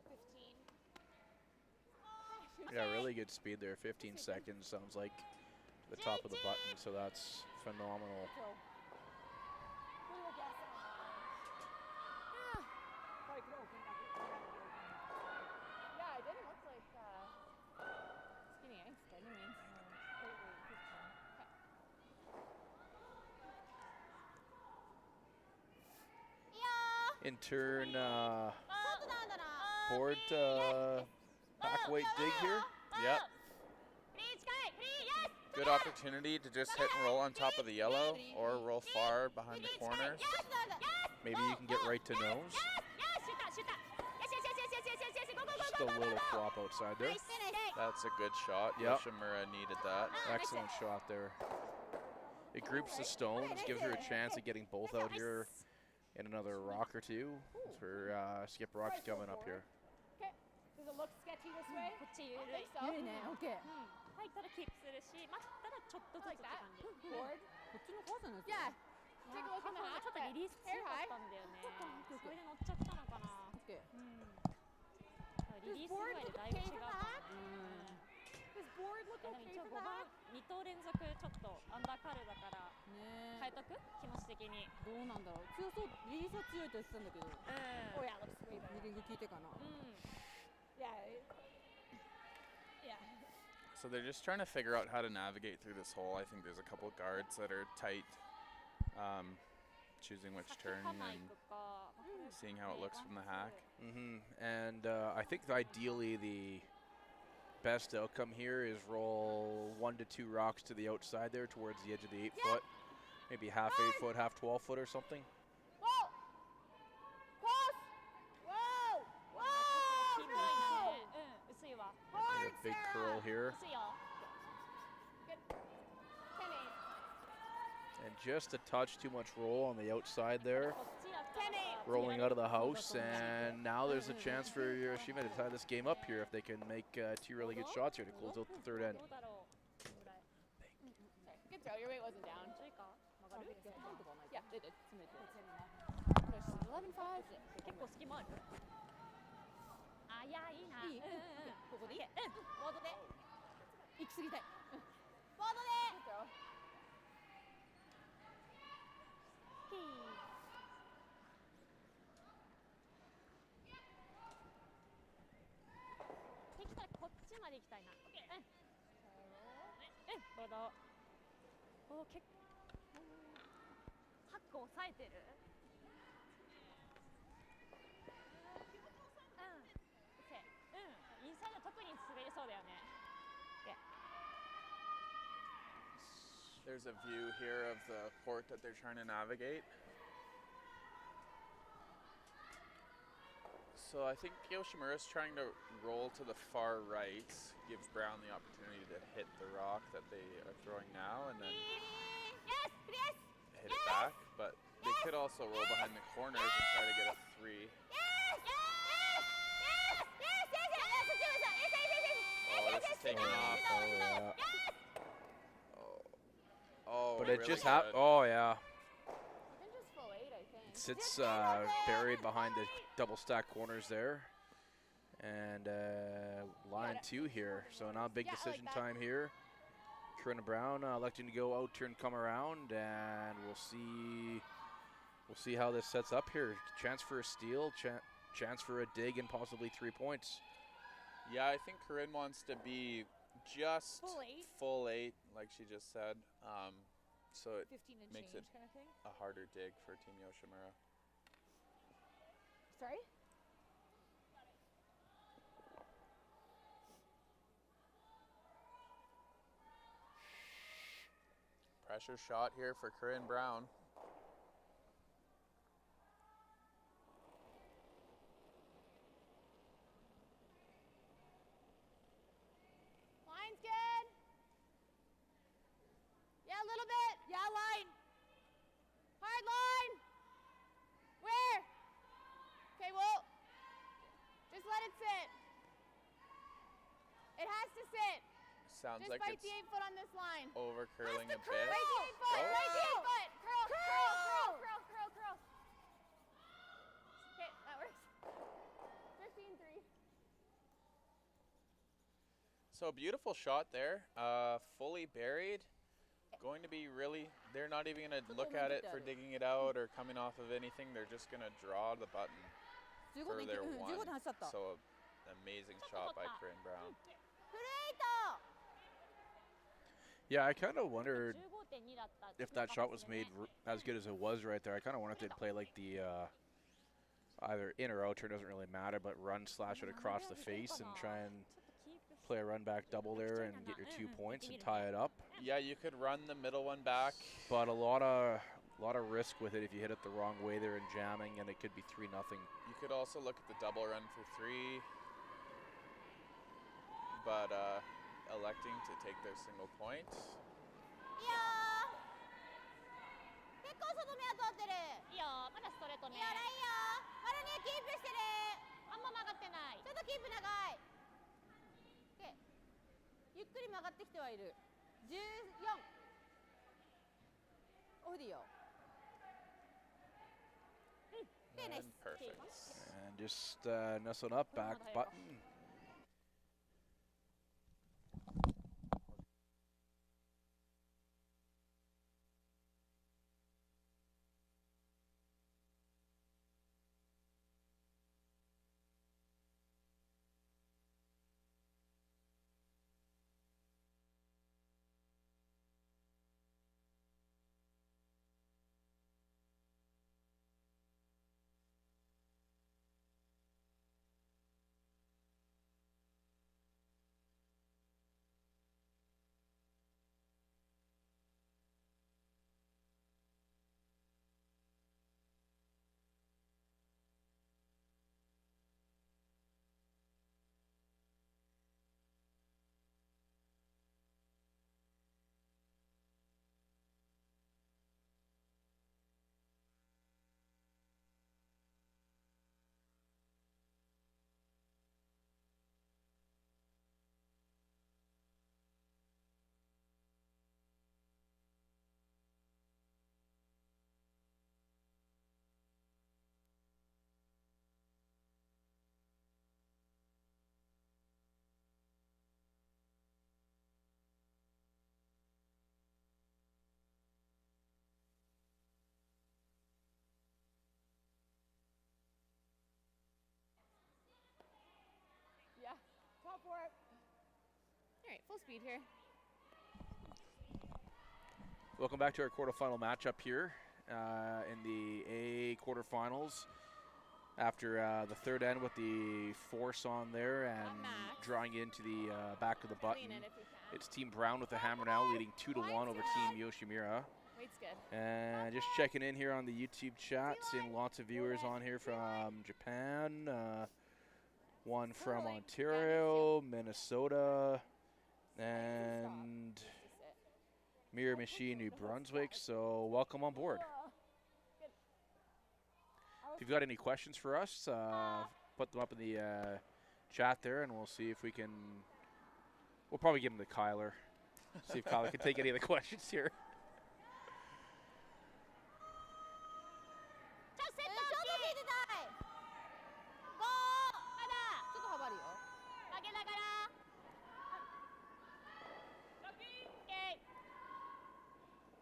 Speaker 5: 15.
Speaker 1: Yeah, really good speed there. 15 seconds sounds like the top of the button, so that's phenomenal.
Speaker 5: Go. Little guess on line. Probably could open it up.
Speaker 3: Yeah, it didn't look like skinny ice by any means.
Speaker 1: In turn,
Speaker 3: そうなんだな。
Speaker 1: board back weight dig here.
Speaker 2: Yep.
Speaker 4: フリー近いフリー yes
Speaker 2: Good opportunity to just hit and roll on top of the yellow or roll far behind the corners.
Speaker 1: Maybe you can get right to nose.
Speaker 4: yes シューターシューター yes yes yes yes yes yes yes go go go
Speaker 1: Just a little flop outside there.
Speaker 2: That's a good shot.
Speaker 1: Yep.
Speaker 2: Yoshimura needed that.
Speaker 1: Excellent shot there. It groups the stones, gives her a chance of getting both out here in another rock or two. For Skip Rock's coming up here.
Speaker 5: Okay. Does it look sketchy this way?
Speaker 4: こっち緩い
Speaker 3: So.
Speaker 5: いいね、OK。
Speaker 4: 入ったらキープするし待ったらちょっとずつって感じ
Speaker 5: Board?
Speaker 3: こっちの方じゃないですか。
Speaker 5: Yeah.
Speaker 4: いやーカホがちょっとリリース強かったんだよねそれで乗っちゃったのかな
Speaker 3: OK。
Speaker 4: リリース具合でだいぶ違うかもね
Speaker 5: Does board look
Speaker 4: でも
Speaker 5: okay
Speaker 4: 一応
Speaker 5: for
Speaker 4: 5番
Speaker 5: that?
Speaker 4: 2投連続ちょっとアンダーカールだから
Speaker 3: ね
Speaker 4: 変えとく気持ち的に
Speaker 3: どうなんだろう。強そう、リリースは強いと言ってたんだけど、
Speaker 5: Oh yeah, looks way better.
Speaker 3: リリング効いてかな。
Speaker 5: Yeah. Yeah.
Speaker 2: So they're just trying to figure out how to navigate through this hole. I think there's a couple guards that are tight, choosing which
Speaker 4: 先
Speaker 2: turn
Speaker 4: ハマ
Speaker 2: and
Speaker 4: 行くか
Speaker 2: seeing how it looks from the hack.
Speaker 1: And I think ideally the best outcome here is roll 1 to 2 rocks to the outside there towards the edge of the 8 foot. Maybe half 8 foot, half 12 foot or something.
Speaker 5: Whoa! Close! Whoa!
Speaker 4: 黄色い
Speaker 5: Whoa!
Speaker 4: ね薄いわ
Speaker 1: And a big curl here.
Speaker 4: 薄いよ
Speaker 5: Good. 10-8.
Speaker 1: And just a touch too much roll on the outside there.
Speaker 4: こっちやったら
Speaker 1: Rolling out of the house, and now there's a chance for Yoshimura to tie this game up here if they can make 2 really good shots here to close out the third end.
Speaker 4: どうだろうこのぐらい
Speaker 3: Good throw. Your weight wasn't down.
Speaker 4: ちょいか曲がる
Speaker 3: Yeah, they did. It's mid.
Speaker 5: Push.
Speaker 3: 11-5.
Speaker 4: 結構隙間あるあいやいいない
Speaker 3: いここでいい
Speaker 4: ボードで
Speaker 3: 行き過ぎたい。
Speaker 4: ボードで
Speaker 3: Good throw.
Speaker 4: キーできたらこっちまで行きたいなボードおー結構ハック抑えてるインサイド特に滑りそうだよね
Speaker 2: There's a view here of the port that they're trying to navigate. So I think Yoshimura's trying to roll to the far right, gives Brown the opportunity to hit the rock that they are throwing now and then
Speaker 4: Yes please
Speaker 2: hit it back. But they could also roll behind the corners and try to get a 3. Oh, this is taking off.
Speaker 1: Oh, yeah.
Speaker 2: Oh,
Speaker 1: But it
Speaker 2: really
Speaker 1: just
Speaker 2: good.
Speaker 1: happened. Oh, yeah.
Speaker 3: Even just full 8, I think.
Speaker 1: It sits buried behind the double stack corners there. And line 2 here. So now big decision time here. Corryn Brown electing to go out, turn, come around, and we'll see how this sets up here. Chance for a steal, chance for a dig, and possibly 3 points.
Speaker 2: Yeah, I think Corryn wants to be just
Speaker 4: Full 8?
Speaker 2: full 8, like she just said. So it
Speaker 5: 15 and
Speaker 2: makes
Speaker 5: change
Speaker 2: it
Speaker 5: kind of thing.
Speaker 2: a harder dig for Team Yoshimura.
Speaker 5: Sorry?
Speaker 2: Pressure shot here for Corryn Brown.
Speaker 3: Line's
Speaker 4: it.
Speaker 2: Sounds
Speaker 4: Just
Speaker 2: like
Speaker 4: fight
Speaker 2: it's
Speaker 4: the 8 foot on this line.
Speaker 2: over curling a
Speaker 4: Fight
Speaker 2: bit.
Speaker 4: the 8 foot.
Speaker 2: Oh.
Speaker 4: Fight the 8 foot. Curl. Okay, that works. 15-3.
Speaker 2: So a beautiful shot there. Fully buried. Going to be really, they're not even going to look at it for digging it out or coming off of anything. They're just going to draw the button for their one.
Speaker 5: 15走った。
Speaker 2: So amazing shot by Corryn Brown.
Speaker 3: フルエイト
Speaker 1: Yeah, I kind of wondered
Speaker 4: 15.2 だった。
Speaker 1: if that shot was made as good as it was right there. I kind of wondered if they'd play like the either in or out turn, doesn't really matter, but run slash it across the face and try and play a run back double there and get your 2 points and tie it up.
Speaker 2: Yeah, you could run the middle one back.
Speaker 1: But a lot of risk with it if you hit it the wrong way there and jamming, and it could be 3-0.
Speaker 2: You could also look at the double run for 3, but electing to take their single point.
Speaker 3: いいよー結構外目は通ってる
Speaker 4: いいよ、まだストレートね。
Speaker 3: いいよラインよまだねキープしてる
Speaker 4: あんま曲がってない。
Speaker 3: ちょっとキープ長い OK ゆっくり曲がってきてはいる14オフでいいよ Okay, nice.
Speaker 2: And perfect.
Speaker 1: And just nestled up, back button.
Speaker 5: Yeah. Top for it.
Speaker 4: All right, full speed here.
Speaker 1: Welcome back to our quarterfinal matchup here in the A quarterfinals. After the third end with the force on there and drawing into the back of the button. It's Team Brown with the hammer now, leading 2-1 over Team Yoshimura.
Speaker 4: Weight's good.
Speaker 1: And just checking in here on the YouTube chat, seeing lots of viewers on here from Japan, one from Ontario, Minnesota, and Miramichi, New Brunswick. So welcome on board. If you've got any questions for us, put them up in the chat there, and we'll see if we can. We'll probably give them to Kyler. See if Kyler can take any of the questions here.
Speaker 3: ちょっと聞いてたい5まだちょっと幅あるよ
Speaker 4: 曲げながら。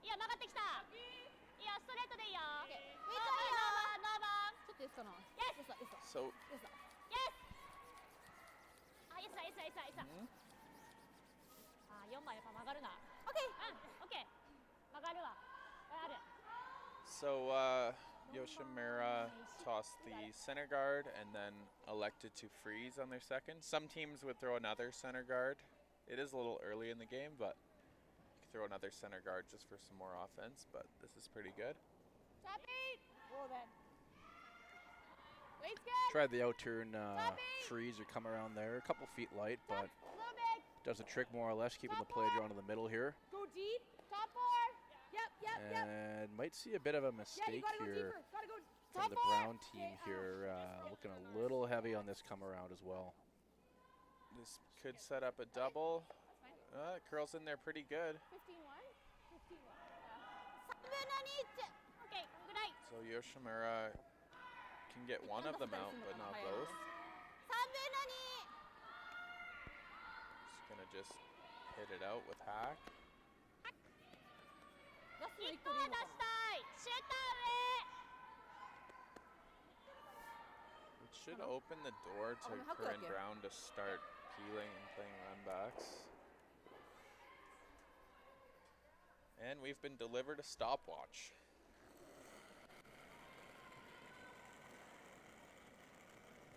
Speaker 4: いや、曲がってきた。いや、ストレートでいいよ。
Speaker 3: ウェイトいいよ
Speaker 4: ノーバン。
Speaker 3: ちょっとやってたな
Speaker 4: Yes.
Speaker 3: やった
Speaker 2: So
Speaker 3: やった
Speaker 4: Yes. あ、いいさ。あ、4枚やっぱ曲がるな。
Speaker 3: OK
Speaker 4: オッケー。曲がるわ。ある。
Speaker 2: So Yoshimura tossed the center guard and then elected to freeze on their second. Some teams would throw another center guard. It is a little early in the game, but you could throw another center guard just for some more offense, but this is pretty good.
Speaker 4: Top 8.
Speaker 5: Roll then.
Speaker 4: Weight's good.
Speaker 1: Tried the out turn freeze or come around there. A couple feet light, but
Speaker 4: A little big.
Speaker 1: does the trick more or less, keeping the play drawn to the middle here.
Speaker 5: Go deep.
Speaker 4: Top 4.
Speaker 5: Yep.
Speaker 1: And might see a bit of a
Speaker 5: Yeah, you
Speaker 1: mistake
Speaker 5: gotta go
Speaker 1: here
Speaker 5: deeper. Gotta go
Speaker 1: from the
Speaker 5: top
Speaker 1: Brown team here. Looking a little heavy on this come around as well.
Speaker 2: This could set up a double. It curls in there pretty good.
Speaker 4: 15-1? 15-1. Yeah. Okay, good.
Speaker 2: So Yoshimura can get one of them out, but not both. He's gonna just hit it out with hack.
Speaker 4: 1個は出したい。シューター
Speaker 2: It should open the door to Corryn Brown to start peeling and playing runbacks. And we've been delivered a stopwatch.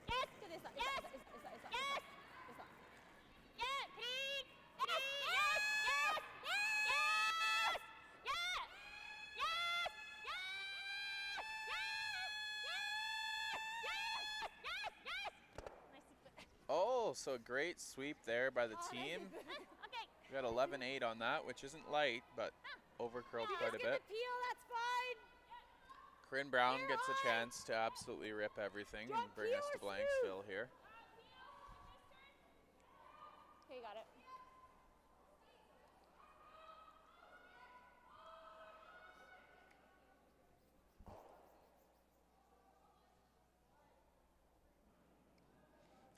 Speaker 4: Yes! Yes! Yes! Yes! Yeah! Clean! Yes! Yes! Yes! Yes! Yes! Yes! Yes! Yes! Yes! Nice.
Speaker 2: Oh, so a great sweep there by the team.
Speaker 4: Okay.
Speaker 2: We got 11-8 on that, which isn't light, but overcurled quite a bit.
Speaker 5: Peel, that's fine.
Speaker 2: Corryn Brown gets a chance to absolutely rip everything and bring us to Blanksville here.
Speaker 4: Okay, got it.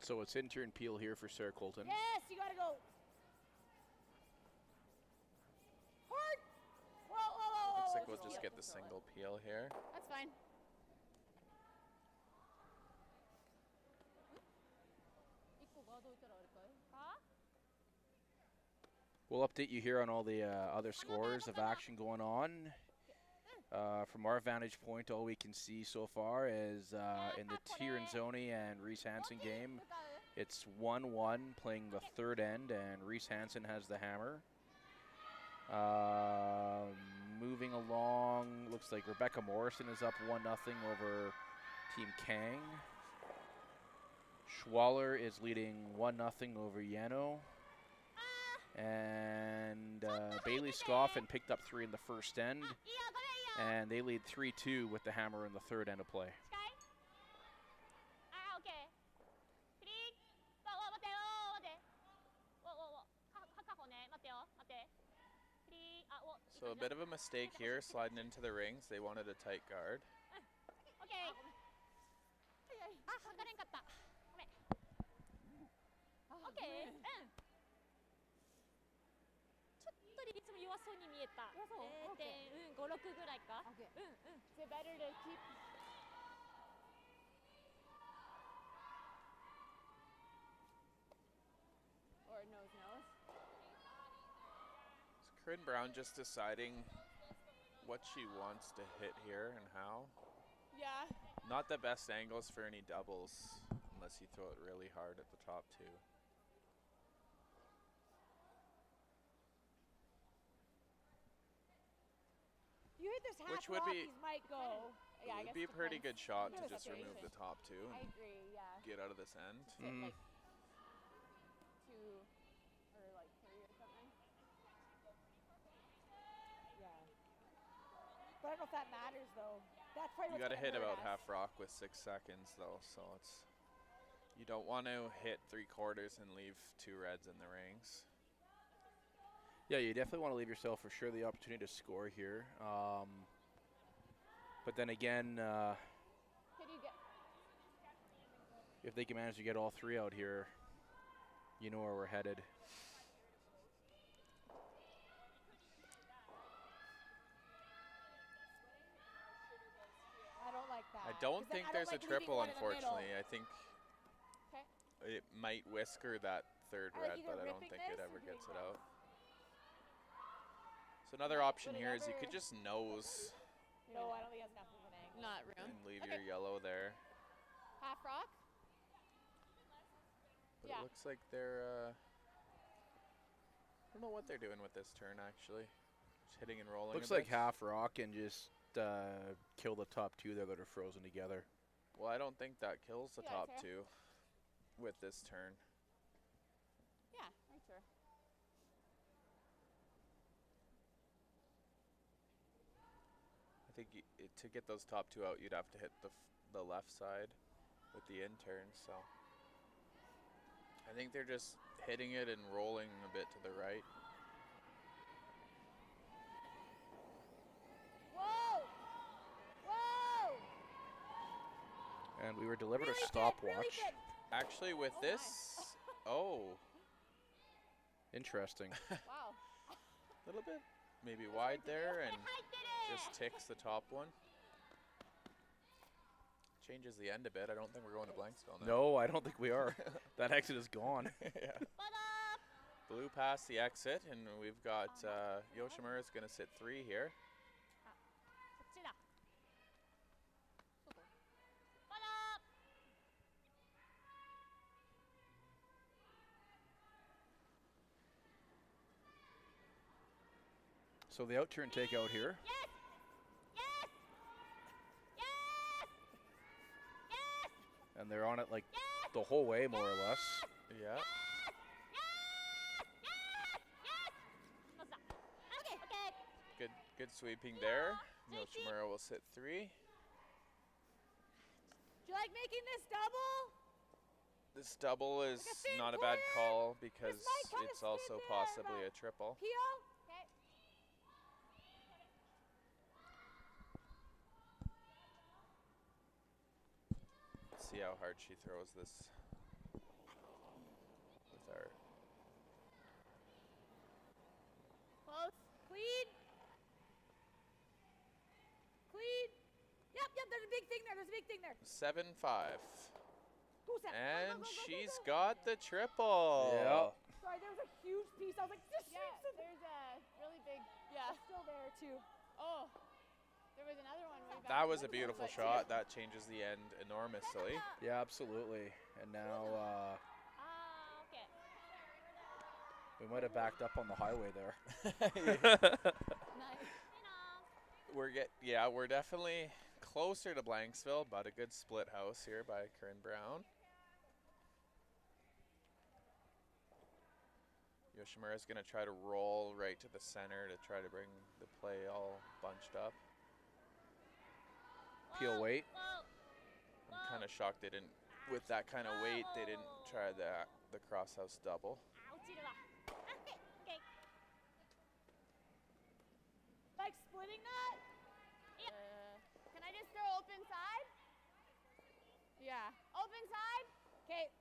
Speaker 1: So it's intern Peel here for Sarah Colton.
Speaker 5: Yes, you gotta go. Hard. Whoa, whoa, whoa, whoa.
Speaker 2: Looks like we'll just get the single peel here.
Speaker 4: That's fine.
Speaker 1: We'll update you here on all the other scores of action going on. From our vantage point, all we can see so far is in the Tirinzoni and Reese Hansen game, it's 1-1 playing the third end, and Reese Hansen has the hammer. Moving along, looks like Rebecca Morrison is up 1-0 over Team Kang. Schwaller is leading 1-0 over Yano. And Bailey Scoffin picked up 3 in the first end. And they lead 3-2 with the hammer in the third end of play.
Speaker 2: So a bit of a mistake here, sliding into the rings. They wanted a tight guard.
Speaker 4: Okay. Okay. ちょっとリズム弱そうに見えた。0.5、6ぐらいか。
Speaker 5: Okay.
Speaker 4: Is it better to keep?
Speaker 5: Or nose.
Speaker 2: So Corryn Brown just deciding what she wants to hit here and how.
Speaker 5: Yeah.
Speaker 2: Not the best angles for any doubles unless you throw it really hard at the top two.
Speaker 5: You hit this half
Speaker 2: Which would be-
Speaker 5: Rockies might go. Yeah, I
Speaker 2: It would
Speaker 5: guess
Speaker 2: be a
Speaker 5: it
Speaker 2: pretty
Speaker 5: depends.
Speaker 2: good shot
Speaker 5: Kind
Speaker 2: to
Speaker 5: of a
Speaker 2: just remove
Speaker 5: situation.
Speaker 2: the top two
Speaker 5: I
Speaker 2: and
Speaker 5: agree, yeah.
Speaker 2: get out of this end.
Speaker 5: Hit like 2 or like 3 or something. Yeah. But I don't know if that matters though. That's probably
Speaker 2: You
Speaker 5: what's
Speaker 2: got to
Speaker 5: gonna
Speaker 2: hit
Speaker 5: hurt
Speaker 2: about
Speaker 5: us.
Speaker 2: half rock with 6 seconds though, so it's you don't want to hit 3/4 and leave 2 reds in the rings.
Speaker 1: Yeah, you definitely want to leave yourself for sure the opportunity to score here. But then again,
Speaker 5: Who do you get?
Speaker 1: if they can manage to get all 3 out here, you know where we're headed.
Speaker 5: I don't like that.
Speaker 2: I don't
Speaker 5: 'Cause then
Speaker 2: think
Speaker 5: I
Speaker 2: there's a
Speaker 5: like leaving
Speaker 2: triple,
Speaker 5: one in the middle.
Speaker 2: unfortunately. I think
Speaker 5: Okay.
Speaker 2: it might whisker that third
Speaker 5: I like
Speaker 2: red,
Speaker 5: either
Speaker 2: but I don't
Speaker 5: ripping
Speaker 2: think it
Speaker 5: this or
Speaker 2: ever gets it
Speaker 5: doing
Speaker 2: out. So another option here is you
Speaker 5: Whatever.
Speaker 2: could just nose
Speaker 5: No, I don't think it has enough of an angle.
Speaker 4: Not room.
Speaker 2: and leave your yellow there.
Speaker 4: Half rock.
Speaker 2: But
Speaker 5: Yeah.
Speaker 2: it looks like they're, I don't know what they're doing with this turn actually. Just hitting and rolling.
Speaker 1: Looks
Speaker 2: a
Speaker 1: like
Speaker 2: bit.
Speaker 1: half rock and just kill the top 2 there that are frozen together.
Speaker 2: Well, I don't think that kills the
Speaker 5: Yeah,
Speaker 2: top
Speaker 5: Sarah.
Speaker 2: 2 with this turn.
Speaker 5: Yeah, right sure.
Speaker 2: I think to get those top 2 out, you'd have to hit the left side with the in turn. So I think they're just hitting it and rolling a bit to the right.
Speaker 5: Whoa! Whoa!
Speaker 1: And we were delivered
Speaker 5: Really
Speaker 1: a
Speaker 5: good,
Speaker 1: stopwatch.
Speaker 5: really good.
Speaker 2: Actually, with
Speaker 5: Oh,
Speaker 2: this, oh,
Speaker 1: Interesting.
Speaker 5: Wow.
Speaker 2: a little bit maybe wide there and just ticks the top one. Changes the end a bit. I don't think we're going to Blanksville now.
Speaker 1: No, I don't think we are. That exit is gone.
Speaker 2: Yeah. Blew past the exit, and we've got Yoshimura's going to sit 3 here.
Speaker 4: こっちだ。まだ。
Speaker 1: So the out turn takeout here.
Speaker 4: Yes! Yes! Yes! Yes!
Speaker 1: And they're on it like the whole way, more or less.
Speaker 2: Yeah.
Speaker 4: Yes! Yes! どうした？ Okay. Okay.
Speaker 2: Good sweeping there. Yoshimura will sit 3.
Speaker 5: Do you like making this double?
Speaker 2: This double is
Speaker 5: Like a fin
Speaker 2: not a bad
Speaker 5: quarter.
Speaker 2: call because
Speaker 5: might kinda
Speaker 2: it's also
Speaker 5: spin
Speaker 2: possibly
Speaker 5: there,
Speaker 2: a triple.
Speaker 5: Pio?
Speaker 4: Okay.
Speaker 2: See how hard she throws this with our
Speaker 5: Close. Clean. Clean. Yep, there's a big thing there. There's a big thing there.
Speaker 2: 7-5.
Speaker 5: Go, Sam. Go,
Speaker 2: And
Speaker 5: go, go, go,
Speaker 2: she's
Speaker 5: go.
Speaker 2: got the triple.
Speaker 1: Yeah.
Speaker 5: Sorry, there was a huge piece. I was like, just
Speaker 4: Yeah, there's a really big. Yeah.
Speaker 5: It's still there, too.
Speaker 4: Oh. There was another one way back.
Speaker 2: That was a
Speaker 4: there.
Speaker 2: beautiful
Speaker 4: But-
Speaker 2: shot. That changes the end enormously.
Speaker 1: Yeah, absolutely. And now
Speaker 4: Ah, okay.
Speaker 1: we might have backed up on the highway there.
Speaker 4: Nice.
Speaker 2: We're definitely closer to Blanksville, but a good split house here by Corryn Brown. Yoshimura's going to try to roll right to the center to try to bring the play all bunched up.
Speaker 1: Peel weight.
Speaker 4: Whoa.
Speaker 2: I'm kind of shocked they didn't, with that kind of weight, they didn't try the crosshouse double.
Speaker 4: あ、落ちるわ。Okay. Okay.
Speaker 5: Like splitting that?
Speaker 4: Can I just throw open side? Yeah. Open side?
Speaker 5: Okay.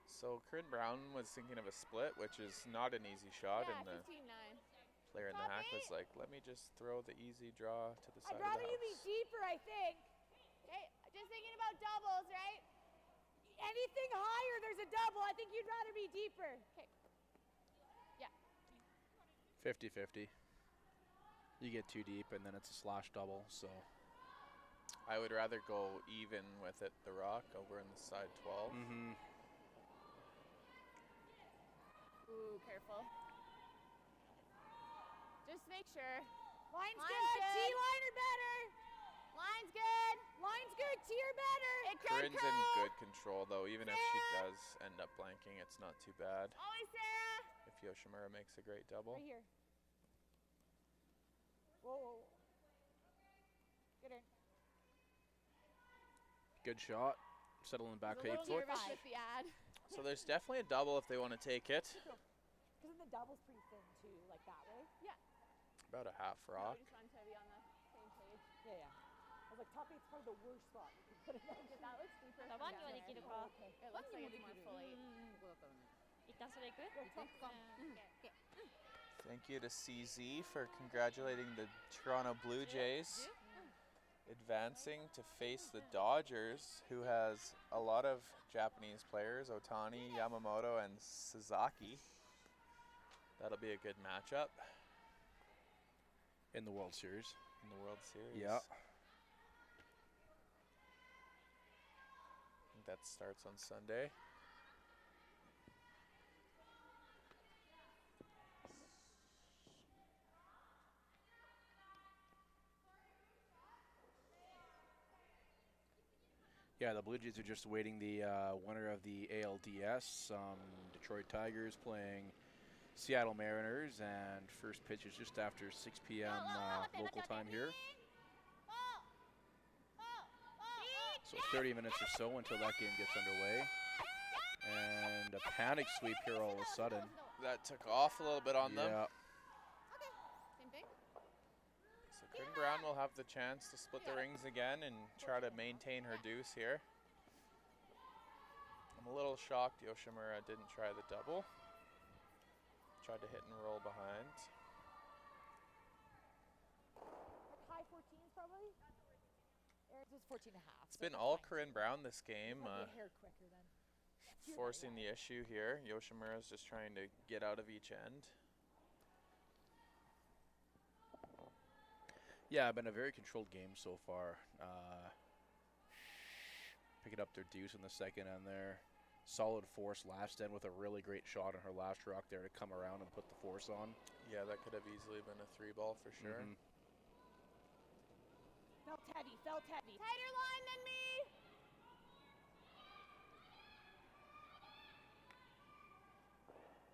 Speaker 2: So Corryn Brown was thinking of a split, which is not an easy shot,
Speaker 4: Yeah,
Speaker 2: and the
Speaker 4: 15-9.
Speaker 2: player in the hack was like, let me just throw the easy draw to the side
Speaker 5: I'd
Speaker 2: of
Speaker 5: rather
Speaker 2: the
Speaker 5: you be
Speaker 2: house.
Speaker 5: deeper, I think.
Speaker 4: Okay, just thinking about doubles, right?
Speaker 5: Anything higher, there's a double. I think you'd rather be deeper.
Speaker 4: Okay. Yeah.
Speaker 1: 50-50. You get too deep, and then it's a slash double. So
Speaker 2: I would rather go even with it, the rock, over in the side 12.
Speaker 4: Ooh, careful. Just make sure.
Speaker 5: Line's
Speaker 4: Line's
Speaker 5: good.
Speaker 4: good.
Speaker 5: T-liner better.
Speaker 4: Line's good.
Speaker 5: Line's good. Tier better.
Speaker 4: It could
Speaker 2: Corryn's in
Speaker 4: curl.
Speaker 2: good control, though. Even if she does end up blanking, it's not too bad.
Speaker 4: Always Sarah.
Speaker 2: If Yoshimura makes a great double.
Speaker 5: Right here. Whoa. Good turn.
Speaker 1: good shot. Settling back
Speaker 4: I was a
Speaker 1: eight
Speaker 4: little
Speaker 1: foot.
Speaker 4: nervous with the ad.
Speaker 2: So there's definitely a double if they want to take it.
Speaker 5: Because then the double's pretty thin too, like that way.
Speaker 4: Yeah.
Speaker 2: About a half
Speaker 4: No,
Speaker 2: rock.
Speaker 4: we just wanted to be on the same page.
Speaker 5: Yeah. I was like, top eight's probably the worst spot you can put it on.
Speaker 4: Because that looks deeper.
Speaker 3: ワンにはできるか
Speaker 5: Okay.
Speaker 4: It looks like it's more full eight.
Speaker 3: 一旦それ行く
Speaker 5: Go top come.
Speaker 2: Thank you to CZ for congratulating the Toronto Blue Jays advancing to face the Dodgers, who has a lot of Japanese players, Otani, Yamamoto, and Sasaki. That'll be a good matchup
Speaker 1: In the World Series.
Speaker 2: in the World Series.
Speaker 1: Yeah.
Speaker 2: I think that starts on Sunday.
Speaker 1: Yeah, the Blue Jays are just awaiting the winner of the ALDS. Detroit Tigers playing Seattle Mariners, and first pitch is just after 6 p.m. Local time here. So 30 minutes or so until that game gets underway. And a panic sweep here all of a sudden.
Speaker 2: That took off a little bit on them.
Speaker 1: Yeah.
Speaker 3: Okay. Same thing.
Speaker 2: So Corryn Brown will have the chance to split the rings again and try to maintain her deuce here. I'm a little shocked Yoshimura didn't try the double. Tried to hit and roll behind.
Speaker 5: High 14s probably. Aaron's was 14 and a half.
Speaker 2: It's been all Corryn Brown this game,
Speaker 5: A hair quicker then.
Speaker 2: forcing the issue here. Yoshimura's just trying to get out of each end.
Speaker 1: Yeah, been a very controlled game so far. Picking up their deuce in the second end there. Solid force last end with a really great shot on her last rock there to come around and put the force on.
Speaker 2: Yeah, that could have easily been a 3-ball for sure.
Speaker 1: Mhm.
Speaker 5: Felt heavy, felt heavy.
Speaker 4: Tighter line than me.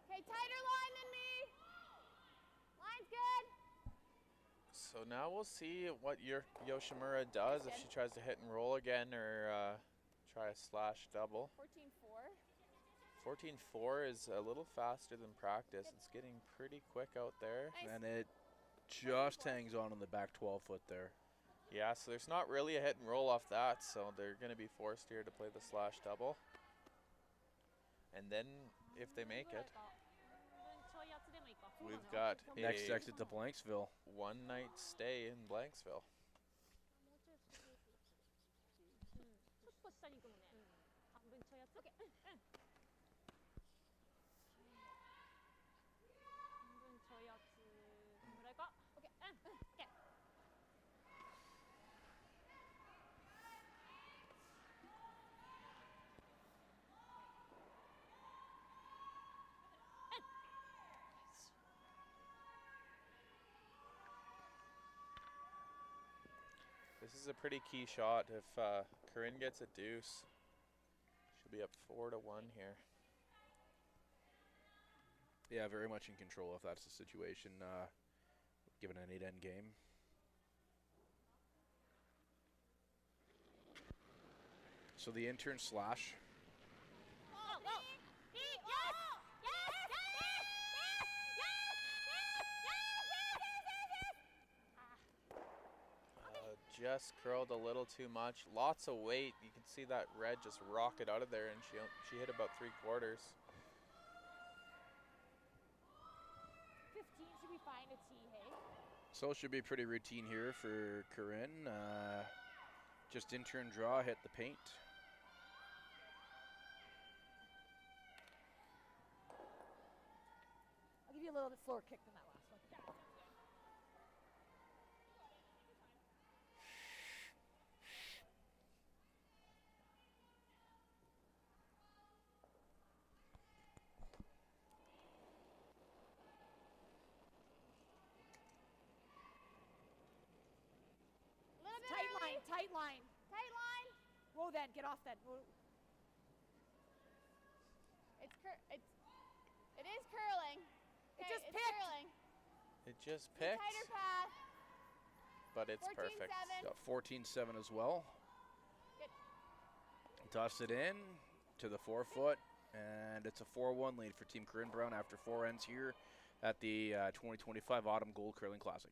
Speaker 4: Okay, tighter line than me. Line's good.
Speaker 2: So now we'll see what Yoshimura does, if she tries to hit and roll again or try a slash double.
Speaker 4: 14-4.
Speaker 2: 14-4 is a little faster than practice. It's getting pretty quick out there.
Speaker 4: Nice.
Speaker 1: And it just hangs on the back 12 foot there.
Speaker 2: Yeah, so there's not really a hit and roll off that, so they're going to be forced here to play the slash double. And then, if they make it, we've got
Speaker 1: Next
Speaker 2: a
Speaker 1: exit to Blanksville.
Speaker 2: one-night stay in Blanksville.
Speaker 4: ちょっと下に行くのね。半分ちょいやつ。半分ちょいやつ。このぐらいか。オッケー。オッケー。
Speaker 2: This is a pretty key shot. If Corryn gets a deuce, she'll be up 4-1 here.
Speaker 1: Yeah, very much in control if that's the situation, given an 8-end game. So the intern slash.
Speaker 4: Oh, go. Yes. Yes.
Speaker 2: Just curled a little too much. Lots of weight. You can see that red just rocket out of there, and she hit about 3/4.
Speaker 5: 15 should be fine to tee, hey?
Speaker 1: So it should be pretty routine here for Corryn. Just intern draw, hit the paint.
Speaker 5: I'll give you a little bit slower kick than that last one. Tight line, tight line.
Speaker 4: Tight line.
Speaker 5: Whoa then, get off then. Whoa.
Speaker 4: It is curling.
Speaker 5: It
Speaker 4: Okay,
Speaker 5: just
Speaker 4: it's
Speaker 5: picked.
Speaker 4: curling.
Speaker 2: It just
Speaker 4: It's a
Speaker 2: picked,
Speaker 4: tighter path.
Speaker 2: but it's
Speaker 4: 14-7.
Speaker 2: perfect.
Speaker 1: Got 14-7 as well.
Speaker 4: Good.
Speaker 1: Toss it in to the 4-foot, and it's a 4-1 lead for Team Corryn Brown after 4 ends here at the 2025 Autumn Gold Curling Classic.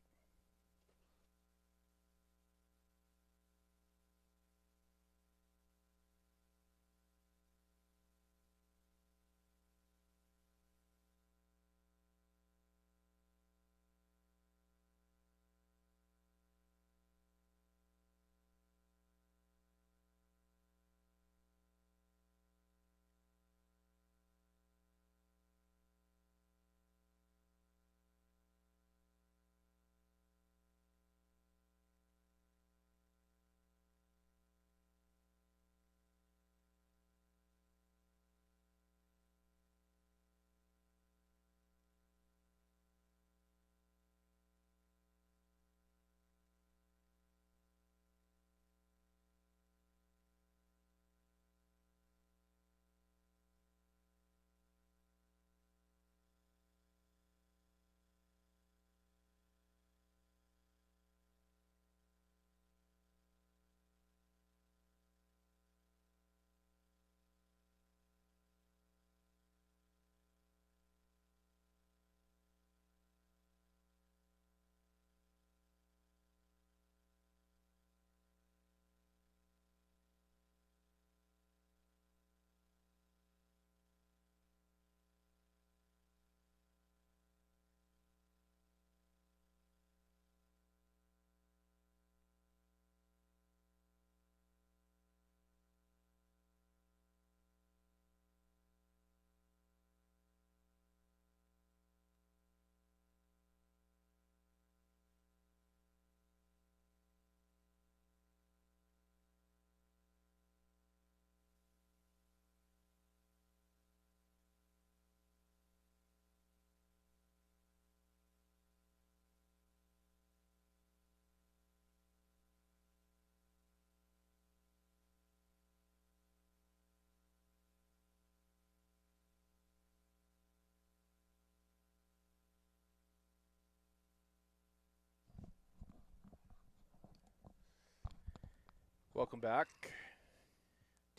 Speaker 1: Welcome back.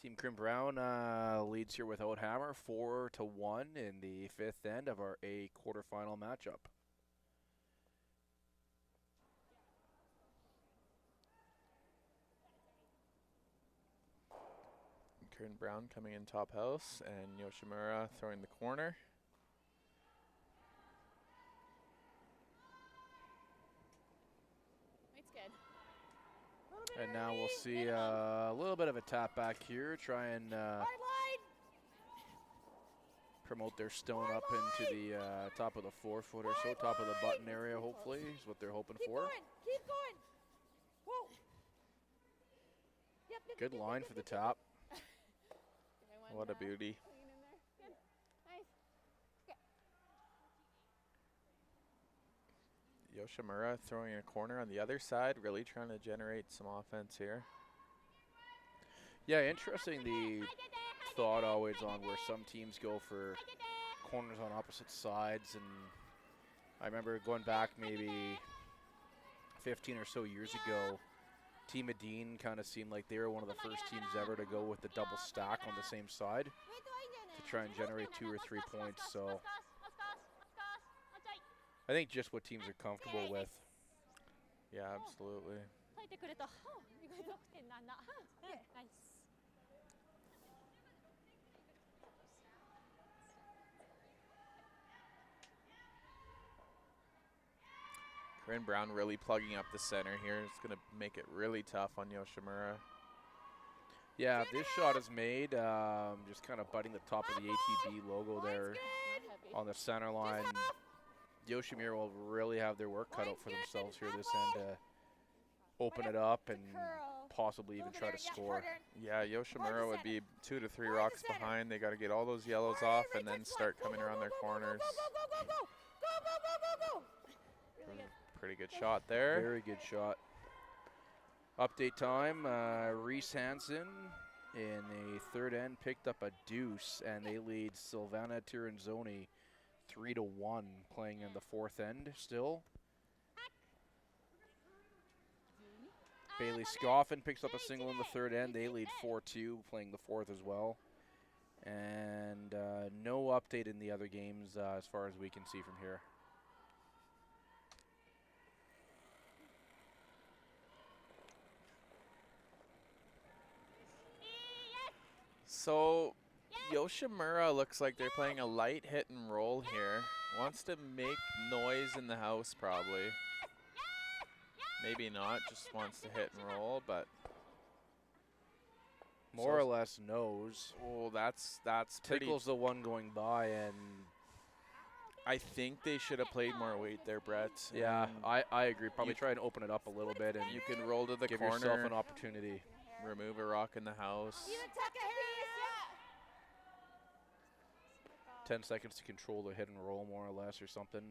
Speaker 1: Team Corryn Brown leads here without hammer, 4-1 in the 5th end of our A quarterfinal matchup.
Speaker 2: Corryn Brown coming in top house, and Yoshimura throwing the corner.
Speaker 4: It's good.
Speaker 1: And now we'll see a little bit of a tap back here, try and promote their stone up into the top of the 4-foot or so, top of the button area, hopefully, is what they're hoping for.
Speaker 5: Keep going. Whoa.
Speaker 1: Good line for the top.
Speaker 2: What a beauty. Yoshimura throwing a corner on the other side, really trying to generate some offense here.
Speaker 1: Yeah, interesting the thought always on where some teams go for corners on opposite sides, and I remember going back maybe 15 or so years ago, Team Adine kind of seemed like they were one of the first teams ever to go with the double stack on the same side to try and generate 2 or 3 points. So I think just what teams are comfortable with.
Speaker 2: Yeah, absolutely. Corryn Brown really plugging up the center here. It's going to make it really tough on Yoshimura.
Speaker 1: Yeah, this shot is made, just kind of butting the top of the ATB logo there on the center line. Yoshimura will really have their work cut out for themselves here this end to open it up and possibly even try to score.
Speaker 2: Yeah, Yoshimura would be 2 to 3 rocks behind. They got to get all those yellows off and then start coming around their corners. Pretty good shot there.
Speaker 1: Very good shot. Update time, Reese Hansen in the 3rd end picked up a deuce, and they lead Silvana Tiranzoni 3-1, playing in the 4th end still. Bailey Scoffin picks up a single in the 3rd end. They lead 4-2, playing the 4th as well. And no update in the other games as far as we can see from here.
Speaker 2: So Yoshimura looks like they're playing a light hit and roll here. Wants to make noise in the house probably. Maybe not, just wants to hit and roll, but
Speaker 1: more or less knows.
Speaker 2: Oh, that's pretty.
Speaker 1: Tickle's the one going by, and
Speaker 2: I think they should have played more weight there, Brett.
Speaker 1: Yeah, I agree. Probably try and open it up a little bit, and
Speaker 2: you can roll to the
Speaker 1: give
Speaker 2: corner,
Speaker 1: yourself an opportunity.
Speaker 2: Remove a rock in the house.
Speaker 1: 10 seconds to control the hit and roll, more or less, or something.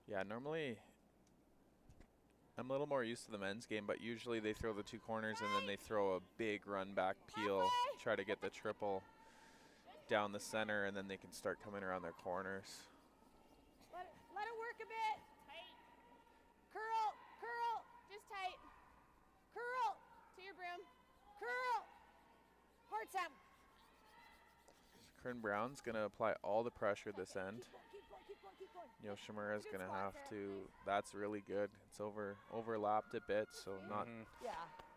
Speaker 2: Yeah, normally I'm a little more used to the men's game, but usually they throw the 2 corners and then they throw a big run back peel, try to get the triple down the center, and then they can start coming around their corners.
Speaker 5: Let it work a bit. Tight. Curl. Just tight. Curl. To your broom. Curl. Hard Sam.
Speaker 2: Corryn Brown's going to apply all the pressure this end.
Speaker 5: Keep going.
Speaker 2: Yoshimura's going to have to. That's really good. It's overlapped a bit, so not
Speaker 5: Yeah.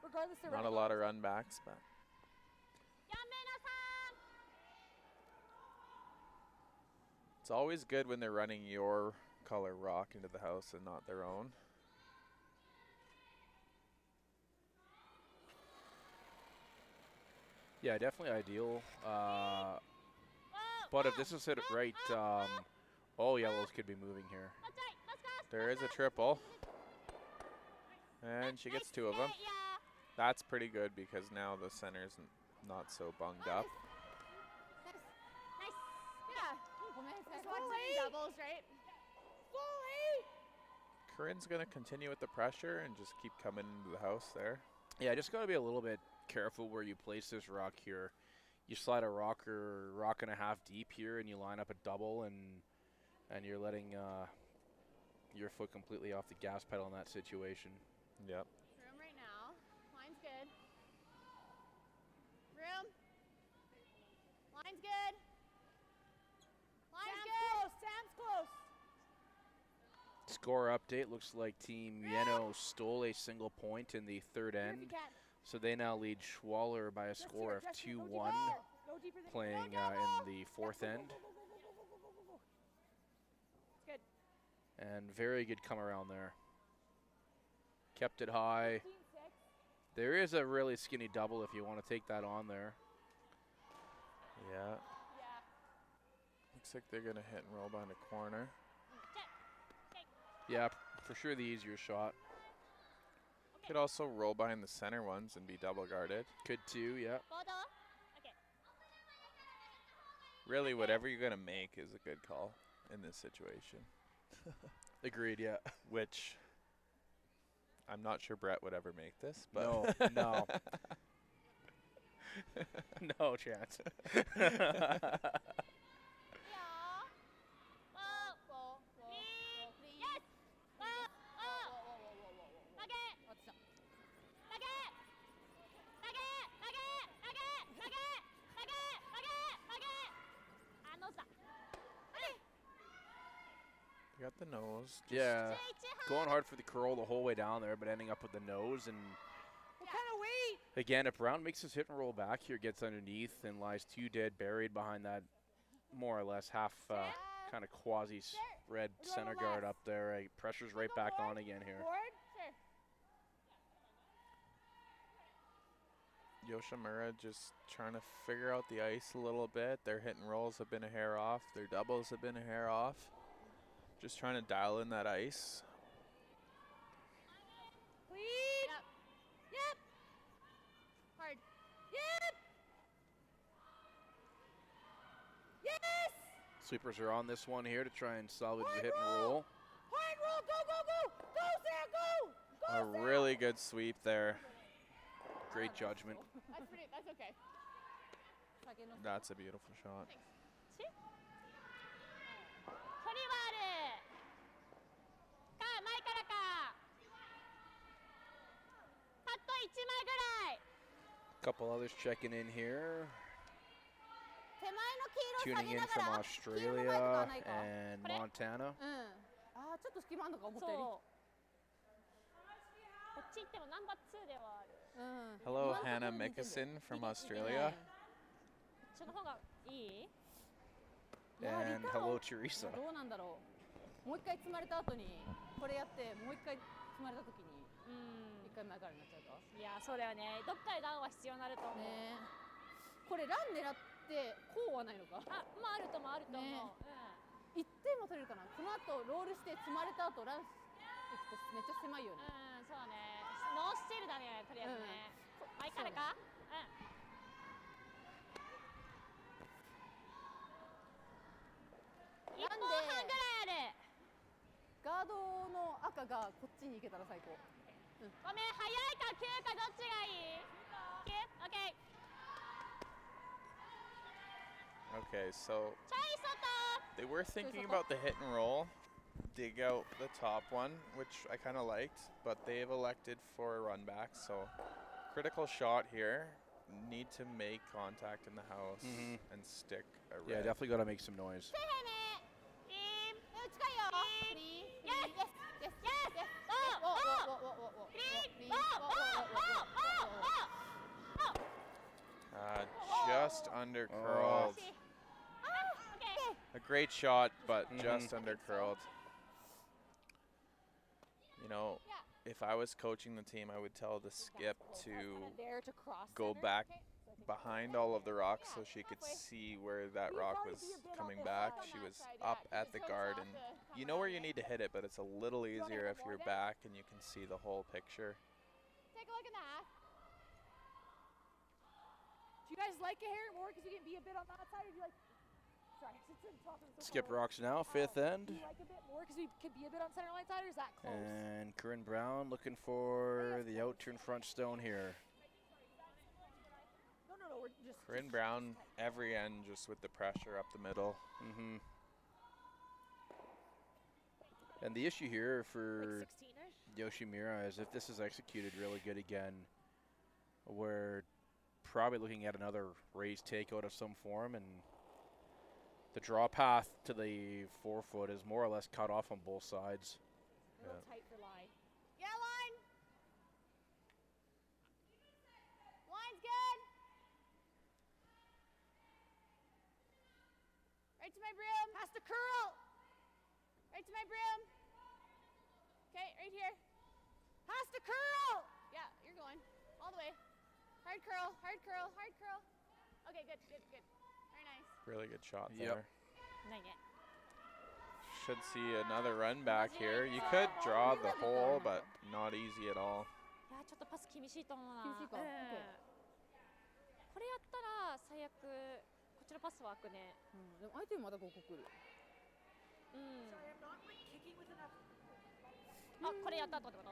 Speaker 5: Regardless of
Speaker 2: not a lot of run backs, but it's always good when they're running your color rock into the house and not their own.
Speaker 1: Yeah, definitely ideal. But if this is hit right, all yellows could be moving here.
Speaker 2: There is a triple. And she gets 2 of them. That's pretty good because now the center's not so bunged up.
Speaker 4: Doubles, right?
Speaker 2: Corryn's going to continue with the pressure and just keep coming into the house there.
Speaker 1: Yeah, just got to be a little bit careful where you place this rock here. you slide a rock or rock and a half deep here, and you line up a double, and you're letting your foot completely off the gas pedal in that situation.
Speaker 2: Yep.
Speaker 4: Room right now. Line's good. Room. Line's good. Line's
Speaker 5: Sam's
Speaker 4: good.
Speaker 5: close. Sam's close.
Speaker 1: Score update, looks like Team Yeno stole a single point in the third
Speaker 5: Here if you
Speaker 1: end.
Speaker 5: can.
Speaker 1: So they now lead Schwaller by a
Speaker 5: Just
Speaker 1: score
Speaker 5: here,
Speaker 1: of
Speaker 5: just here. Go
Speaker 1: 2-1,
Speaker 5: deeper. Go deeper than-
Speaker 1: playing
Speaker 5: Go, go, go.
Speaker 1: in the fourth
Speaker 5: Go, go,
Speaker 1: end.
Speaker 5: go, go, go, go, go, go, go, go. It's good.
Speaker 1: And very good come around there. Kept it high.
Speaker 5: 15-6.
Speaker 1: There is a really skinny double if you want to take that on there.
Speaker 2: Yeah.
Speaker 4: Yeah.
Speaker 2: Looks like they're gonna hit and roll behind a corner.
Speaker 1: Yeah, for sure the easier shot.
Speaker 2: Could also roll behind the center ones and be double guarded.
Speaker 1: Could too, yeah.
Speaker 4: Photo. Okay.
Speaker 2: Really, whatever you're gonna make is a good call in this situation.
Speaker 1: Agreed, yeah.
Speaker 2: Which I'm not sure Brett would ever make this, but
Speaker 1: No, no. No chance.
Speaker 4: Yeah. Yes. Nugget.
Speaker 5: What's up?
Speaker 4: Nugget. Nugget. Nugget. Nugget. Nugget. Nugget. Nugget. Nugget. Noseだ.
Speaker 2: you got the nose.
Speaker 1: Yeah, going hard for the curl the whole way down there, but ending up with the nose. And
Speaker 5: What kind of weight?
Speaker 1: again, if Brown makes his hit and roll back here, gets underneath and lies too dead buried behind that more or less half kind of quasi-spread center guard up there, pressure's right back on again here.
Speaker 5: Board?
Speaker 2: Yoshimura just trying to figure out the ice a little bit. Their hit and rolls have been a hair off. Their doubles have been a hair off. Just trying to dial in that ice.
Speaker 5: Please.
Speaker 4: Yep.
Speaker 5: Yep.
Speaker 4: Hard.
Speaker 5: Yep. Yes.
Speaker 1: Sweepers are on this one here to try and salvage the
Speaker 5: Hard
Speaker 1: hit and
Speaker 5: roll.
Speaker 1: roll.
Speaker 5: Hard roll. Go, go, go. Go, Sarah, go. Go,
Speaker 2: A
Speaker 5: Sarah.
Speaker 2: really good sweep there.
Speaker 1: Great judgment.
Speaker 4: That's okay.
Speaker 2: That's a beautiful shot.
Speaker 4: 距離はある。か前からか。パッと1枚ぐらい。
Speaker 1: Couple others checking in here,
Speaker 3: 手前の黄色
Speaker 1: tuning
Speaker 3: 下げ
Speaker 1: in
Speaker 3: なが
Speaker 1: from
Speaker 3: ら
Speaker 1: Australia and Montana.
Speaker 3: うんあーちょっと隙間あんのか思った
Speaker 4: そう。
Speaker 3: よ
Speaker 4: こっち行ってもナンバー2ではある。
Speaker 3: りうん
Speaker 2: Hello,
Speaker 3: 今のところ
Speaker 2: Hannah
Speaker 3: 似てんだよ
Speaker 2: Mickelson from
Speaker 3: 似て
Speaker 2: Australia.
Speaker 4: その方がいい？
Speaker 3: いやリ
Speaker 1: And
Speaker 3: ターン
Speaker 1: hello,
Speaker 3: を
Speaker 1: Teresa.
Speaker 3: どうなんだろうもう一回積まれた後にこれやってもう一回積まれた時に一回前からになっちゃうか
Speaker 4: いやそうだよね。どっかでダウンは必要になると思う。
Speaker 3: ねこれラン狙ってこうはないのか
Speaker 4: あ、まああるともあると思う。
Speaker 3: ね
Speaker 4: うん。
Speaker 3: 1点も取れるかなこの後ロールして積まれた後ラン行くとめっちゃ狭いよね
Speaker 4: うん、そうね。ノースチールだね、とりあえずね。前からか？うん。1本半ぐらいある。
Speaker 3: ガードの赤がこっちに行けたら最高
Speaker 4: ごめん、早いか急かどっちがいい？急？オッケー。
Speaker 2: Okay, so
Speaker 4: ちょい外。
Speaker 2: they were thinking about the hit and roll, dig out the top one, which I kind of liked, but they've elected for a run back. So critical shot here. Need to make contact in the house and stick a
Speaker 1: Yeah,
Speaker 2: red.
Speaker 1: definitely got to make some noise.
Speaker 4: リーム。
Speaker 3: 近いよ
Speaker 4: フリー。イエス。イエス。おお。フリー。
Speaker 2: Just under curled. A great shot, but just under curled. You know, if I was coaching the team, I would tell the skip to
Speaker 3: there to cross
Speaker 2: go
Speaker 3: center.
Speaker 2: back
Speaker 3: Okay.
Speaker 2: behind all of the rocks so she could see where that rock was coming back. She was up at the guard, and you know where you need to hit it, but it's a little easier if you're back and you can see the whole picture.
Speaker 4: Take a look at that.
Speaker 5: Do you guys like it here more because you can be a bit on that side, or do you like? Sorry, talking so
Speaker 1: Skip
Speaker 5: far.
Speaker 1: rocks now, fifth end.
Speaker 5: Do you like a bit more because we can be a bit on center line side, or is that close?
Speaker 1: And Corryn Brown looking for the out turn front stone here.
Speaker 5: No, we're just.
Speaker 2: Corryn Brown, every end just with the pressure up the middle.
Speaker 1: Mm-hmm. And the issue here for
Speaker 4: Like 16-ish.
Speaker 1: Yoshimura is if this is executed really good again, we're probably looking at another raised takeout of some form, and the draw path to the forefoot is more or less cut off on both sides.
Speaker 4: A little tight for line.
Speaker 3: Yeah, line. Line's good. Right to my brim.
Speaker 5: Has to curl.
Speaker 3: Right to my brim. Okay, right here.
Speaker 5: Has to curl.
Speaker 3: Yeah, you're going all the way. Hard curl, hard curl, hard curl. Okay, good, good, good. Very nice.
Speaker 2: Really good shot
Speaker 1: Yep.
Speaker 2: there.
Speaker 4: ないね。
Speaker 2: Should see another run back here. You could draw the hole, but not easy at all.
Speaker 4: いやちょっとパス厳しいと思うな。
Speaker 5: 厳しいか
Speaker 4: うん
Speaker 5: OK
Speaker 4: これやったら最悪こっちのパスは開くね。
Speaker 5: でも相手もまた5個来る。
Speaker 4: うん。あこれやった後ってこと？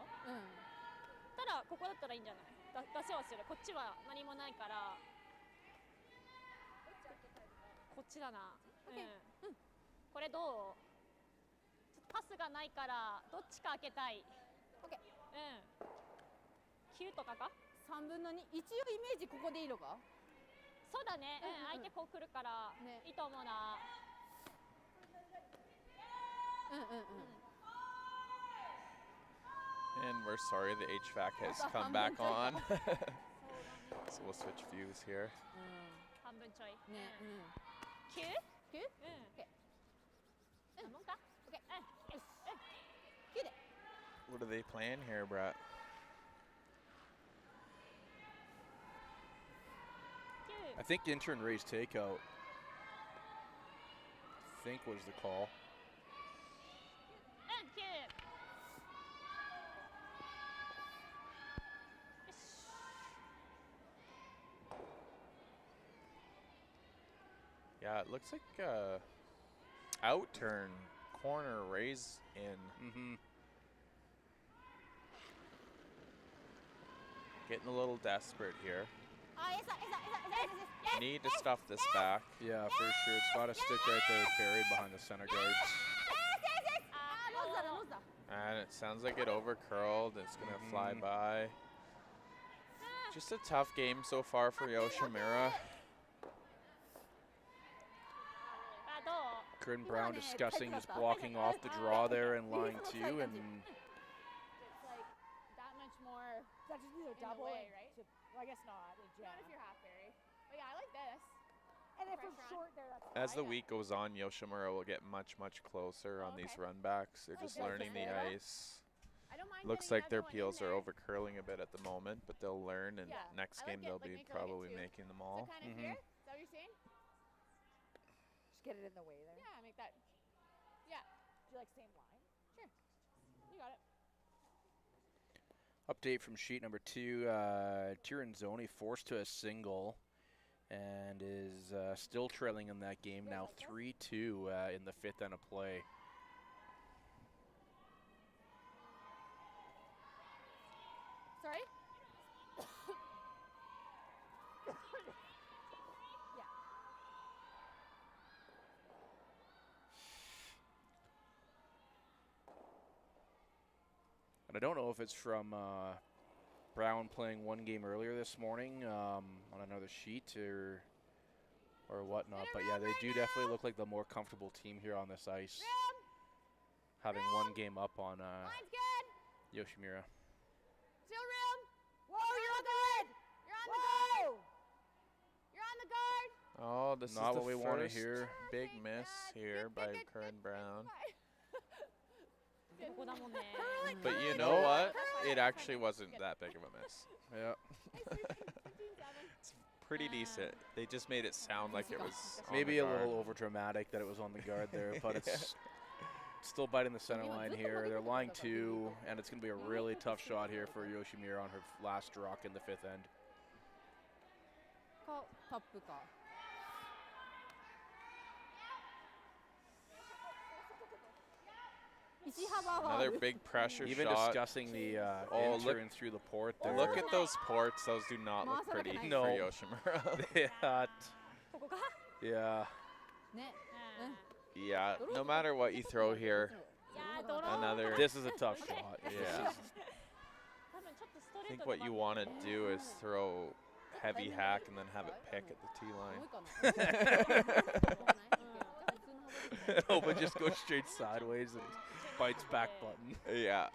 Speaker 4: たらここだったらいいんじゃない？出せはする。こっちは何もないから。こっちだな。うん。これどう？ちょっとパスがないからどっちか開けたい。
Speaker 5: OK
Speaker 4: うん。9とかか？
Speaker 5: 3分の2。一応イメージここでいいのか？
Speaker 4: そうだね。
Speaker 5: うんうんうん
Speaker 4: 相手こう来るから
Speaker 5: ね
Speaker 4: いいと思うな。
Speaker 2: And we're sorry the HVAC has come back on. So we'll switch views here.
Speaker 4: 半分ちょい。
Speaker 5: ね、
Speaker 4: 9？
Speaker 5: 9？
Speaker 4: うん。そんなもんか？
Speaker 5: OK
Speaker 4: うん。
Speaker 5: 9で。
Speaker 2: What are they playing here, Brett?
Speaker 1: I think enter and raise takeout, I think was the call.
Speaker 4: うん、9。よし。
Speaker 2: Yeah, it looks like out turn, corner, raise in.
Speaker 1: Mm-hmm.
Speaker 2: Getting a little desperate here.
Speaker 3: あ、エサ、エサ、エサ、エサ、エサ、エサ。
Speaker 2: Need to stuff this back.
Speaker 1: Yeah, for sure. It's got to stick right there, buried behind the center guards.
Speaker 3: あ、ローズだ、ローズだ。
Speaker 2: And it sounds like it over curled. It's going to fly
Speaker 1: Mhm.
Speaker 2: by. Just a tough game so far for Yoshimura.
Speaker 4: あ、どう？
Speaker 1: Corryn Brown discussing just blocking off the draw there in line 2, and
Speaker 3: It's like that much more.
Speaker 5: That's just either
Speaker 3: the
Speaker 5: double
Speaker 3: way,
Speaker 5: and
Speaker 3: right?
Speaker 5: Well, I guess not.
Speaker 3: Not if you're half berry. But yeah, I like this.
Speaker 5: And if it's
Speaker 3: Pressure on.
Speaker 5: short there, that's
Speaker 2: As the
Speaker 3: Yeah.
Speaker 2: week goes on, Yoshimura will get much, much closer on these
Speaker 3: Okay.
Speaker 2: run backs. They're just
Speaker 3: Okay.
Speaker 2: learning the
Speaker 3: Yeah.
Speaker 2: ice.
Speaker 3: I don't mind.
Speaker 2: Looks
Speaker 3: getting
Speaker 2: like their
Speaker 3: everyone in
Speaker 2: peels are
Speaker 3: there
Speaker 2: over curling a bit at the moment, but they'll learn, and
Speaker 3: Yeah,
Speaker 2: next
Speaker 3: I
Speaker 2: game
Speaker 3: like it,
Speaker 2: they'll
Speaker 3: like
Speaker 2: be
Speaker 3: make it like
Speaker 2: probably
Speaker 3: two.
Speaker 2: making them
Speaker 3: So
Speaker 2: all.
Speaker 3: kind of
Speaker 1: Mhm.
Speaker 3: here. Is that what you're saying?
Speaker 5: just get it in the way there.
Speaker 3: Yeah, make that. Yeah,
Speaker 5: Do you like same line?
Speaker 3: sure. You got it.
Speaker 1: update from sheet number 2. Tiranzoni forced to a single and is still trailing in that game now 3-2 in the 5th end of play.
Speaker 3: Sorry.
Speaker 1: And I don't know if it's from Brown playing one game earlier this morning on another sheet or whatnot. But yeah, they do definitely look like the more comfortable team here on this ice, having one game up on
Speaker 3: Line's good.
Speaker 1: Yoshimura.
Speaker 3: Still rim.
Speaker 5: Whoa, you're on the red!
Speaker 3: You're on the guard.
Speaker 5: Whoa!
Speaker 3: You're on the guard.
Speaker 2: Oh, this
Speaker 1: Not
Speaker 2: is the
Speaker 1: what we wanna
Speaker 2: first
Speaker 1: hear.
Speaker 2: big
Speaker 3: Take
Speaker 2: miss
Speaker 3: that.
Speaker 2: here
Speaker 3: Good,
Speaker 2: by
Speaker 3: good, good,
Speaker 2: Corryn
Speaker 3: good.
Speaker 2: Brown.
Speaker 3: Good.
Speaker 4: ここだもんね。
Speaker 2: But you
Speaker 1: Mm.
Speaker 2: know
Speaker 1: No.
Speaker 2: what?
Speaker 3: Curl
Speaker 2: It
Speaker 3: it.
Speaker 2: actually
Speaker 3: Good.
Speaker 2: wasn't
Speaker 3: Good.
Speaker 2: that big of a miss.
Speaker 1: Yeah.
Speaker 2: It's pretty decent. They just made it sound like it was on
Speaker 1: Maybe
Speaker 2: the
Speaker 1: a little
Speaker 2: guard.
Speaker 1: over dramatic that it was on the guard there, but it's still biting the center line here. They're line 2, and it's going to be a really tough shot here for Yoshimura on her last rock in the 5th end.
Speaker 5: かタップか。
Speaker 2: Another big pressure
Speaker 1: Even
Speaker 2: shot.
Speaker 1: discussing the
Speaker 2: Oh, look-
Speaker 1: entering through the port there.
Speaker 2: Look at those ports. Those do not look pretty
Speaker 1: No.
Speaker 2: for Yoshimura.
Speaker 1: Yeah. Yeah.
Speaker 2: Yeah, no matter what you throw here, another.
Speaker 1: This is a tough shot.
Speaker 2: Yeah. I think what you want to do is throw heavy hack and then have it pick at the T line.
Speaker 1: No, but just go straight sideways and bites back button.
Speaker 2: Yeah.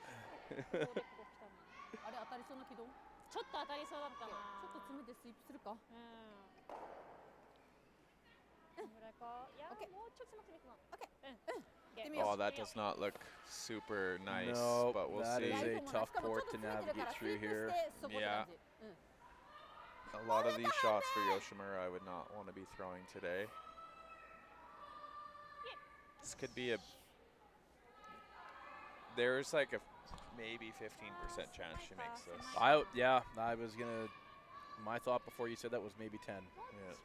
Speaker 5: あれ当たりそうな軌道？
Speaker 4: ちょっと当たりそうだったな。
Speaker 5: ちょっと詰めてスイープするか。
Speaker 4: うん。こんぐらいか。いや、
Speaker 5: Okay.
Speaker 4: もうちょっと詰めてみようかな。
Speaker 5: Okay.
Speaker 4: Okay.
Speaker 2: Oh, that does not look super nice,
Speaker 1: No,
Speaker 2: but we'll
Speaker 1: that
Speaker 2: see.
Speaker 1: is a tough port to navigate through here.
Speaker 2: Yeah. A lot of these shots for Yoshimura I would not want to be throwing today. This could be a. There's like a maybe 15% chance she makes this.
Speaker 1: I was gonna. My thought before you said that was maybe 10.
Speaker 2: Yeah.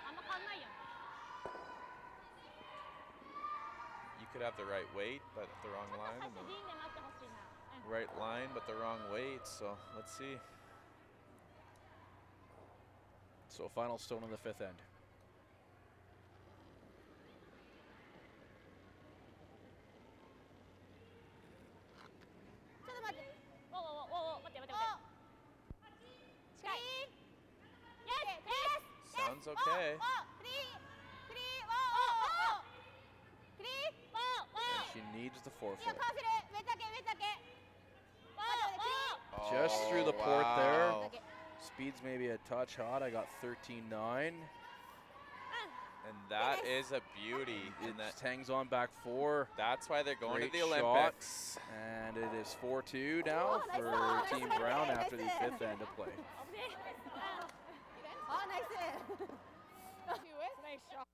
Speaker 4: あんま変わんないよ。
Speaker 2: You could have the right weight, but the wrong line, and
Speaker 4: ディーンで待ってほしいな。
Speaker 2: the right line, but the wrong weight. So let's see.
Speaker 1: So final stone on the 5th end.
Speaker 3: ちょっと待って。
Speaker 4: お、待って。近い。
Speaker 2: Sounds okay.
Speaker 3: フリー。フリー。フリー。
Speaker 1: She needs the
Speaker 3: いい
Speaker 1: forfeit.
Speaker 3: よ、かわせる。上だけ。
Speaker 1: Just through the port
Speaker 2: wow.
Speaker 1: there. Speed's maybe a touch hot. I got 13.9.
Speaker 2: And that is a beauty.
Speaker 1: It
Speaker 2: And that,
Speaker 1: just hangs on back 4.
Speaker 2: that's why they're going
Speaker 1: Great
Speaker 2: to the
Speaker 1: shot.
Speaker 2: Olympics.
Speaker 1: And it is 4-2 now for Team Brown after the 5th end of play.
Speaker 5: あ、ナイス。ナイスショット。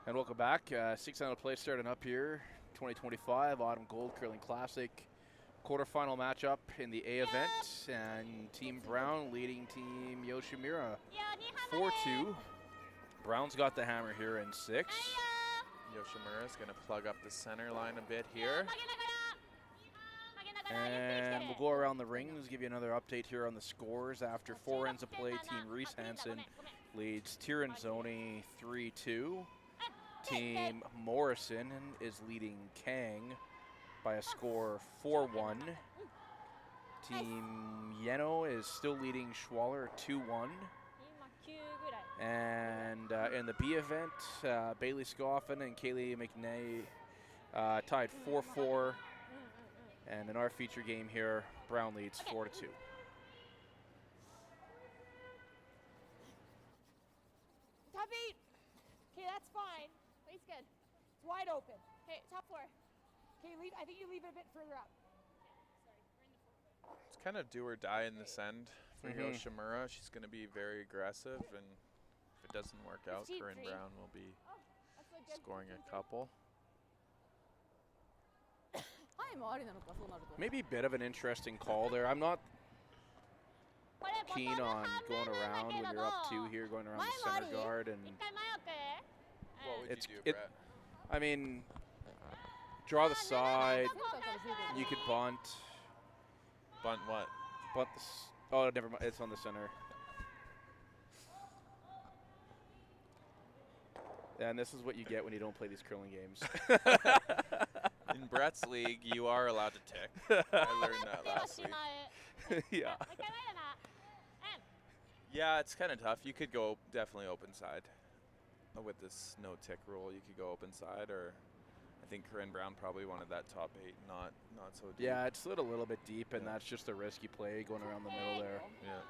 Speaker 1: And welcome back. 6th end of play starting up here. 2025 Autumn Gold Curling Classic quarterfinal matchup in the A event, and Team Brown leading Team Yoshimura 4-2. Brown's got the hammer here in 6.
Speaker 2: Yoshimura is going to plug up the center line a bit here.
Speaker 1: And we'll go around the rings, give you another update here on the scores. After 4 ends of play, Team Reese Hansen leads Tiranzoni 3-2. Team Morrison is leading Kang by a score 4-1. Team Yeno is still leading Schwaller 2-1. And in the B event, Bailey Scoffin and Kaylee McNay tied 4-4. And in our feature game here, Brown leads 4-2.
Speaker 5: Top 8. Okay, that's fine. Eight's good. It's wide open. Okay, top 4. Okay, I think you leave it a bit further up.
Speaker 2: It's kind of do or die in this end for
Speaker 1: Mhm.
Speaker 2: Yoshimura. She's going to be very aggressive, and if it doesn't work out,
Speaker 5: 15-3.
Speaker 2: Corryn Brown will be
Speaker 5: That's really good.
Speaker 2: scoring a couple.
Speaker 1: Maybe a bit of an interesting call there. I'm not keen on going around when you're up 2 here, going around the center guard. And
Speaker 2: What would
Speaker 1: It's-
Speaker 2: you do, Brett?
Speaker 1: I mean, Draw the side. You could bunt.
Speaker 6: Bunt what?
Speaker 1: Bunt this. Oh, never mind. It's on the center. And this is what you get when you don't play these curling games.
Speaker 6: In Brett's league, you are allowed to tick. I learned that last week.
Speaker 1: Yeah.
Speaker 6: Yeah, it's kind of tough. You could go definitely open side. With this no tick rule, you could go open side, or I think Corryn Brown probably wanted that top 8, not so deep.
Speaker 1: Yeah, it slid a little bit deep, and
Speaker 6: Yeah.
Speaker 1: that's just a risky play going around the middle there.
Speaker 6: Yeah.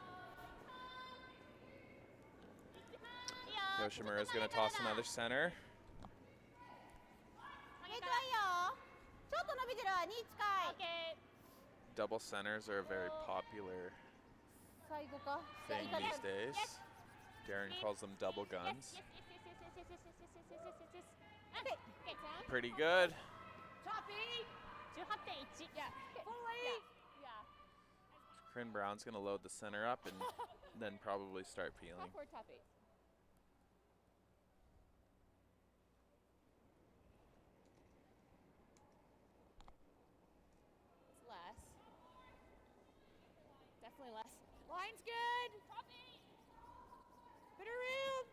Speaker 6: Yoshimura is going to toss another center.
Speaker 3: ゲートはいいよちょっと伸びてるわ2近い
Speaker 6: Double centers are a very popular
Speaker 5: 最後か
Speaker 6: thing these days. Darren calls them double guns. Pretty good.
Speaker 5: Toppy!
Speaker 4: 18.1
Speaker 5: Yeah. Fully!
Speaker 6: Corryn Brown's going to load the center up and then probably start peeling.
Speaker 5: Top or top 8? It's less. Definitely less. Line's good! Top 8! Bit of room!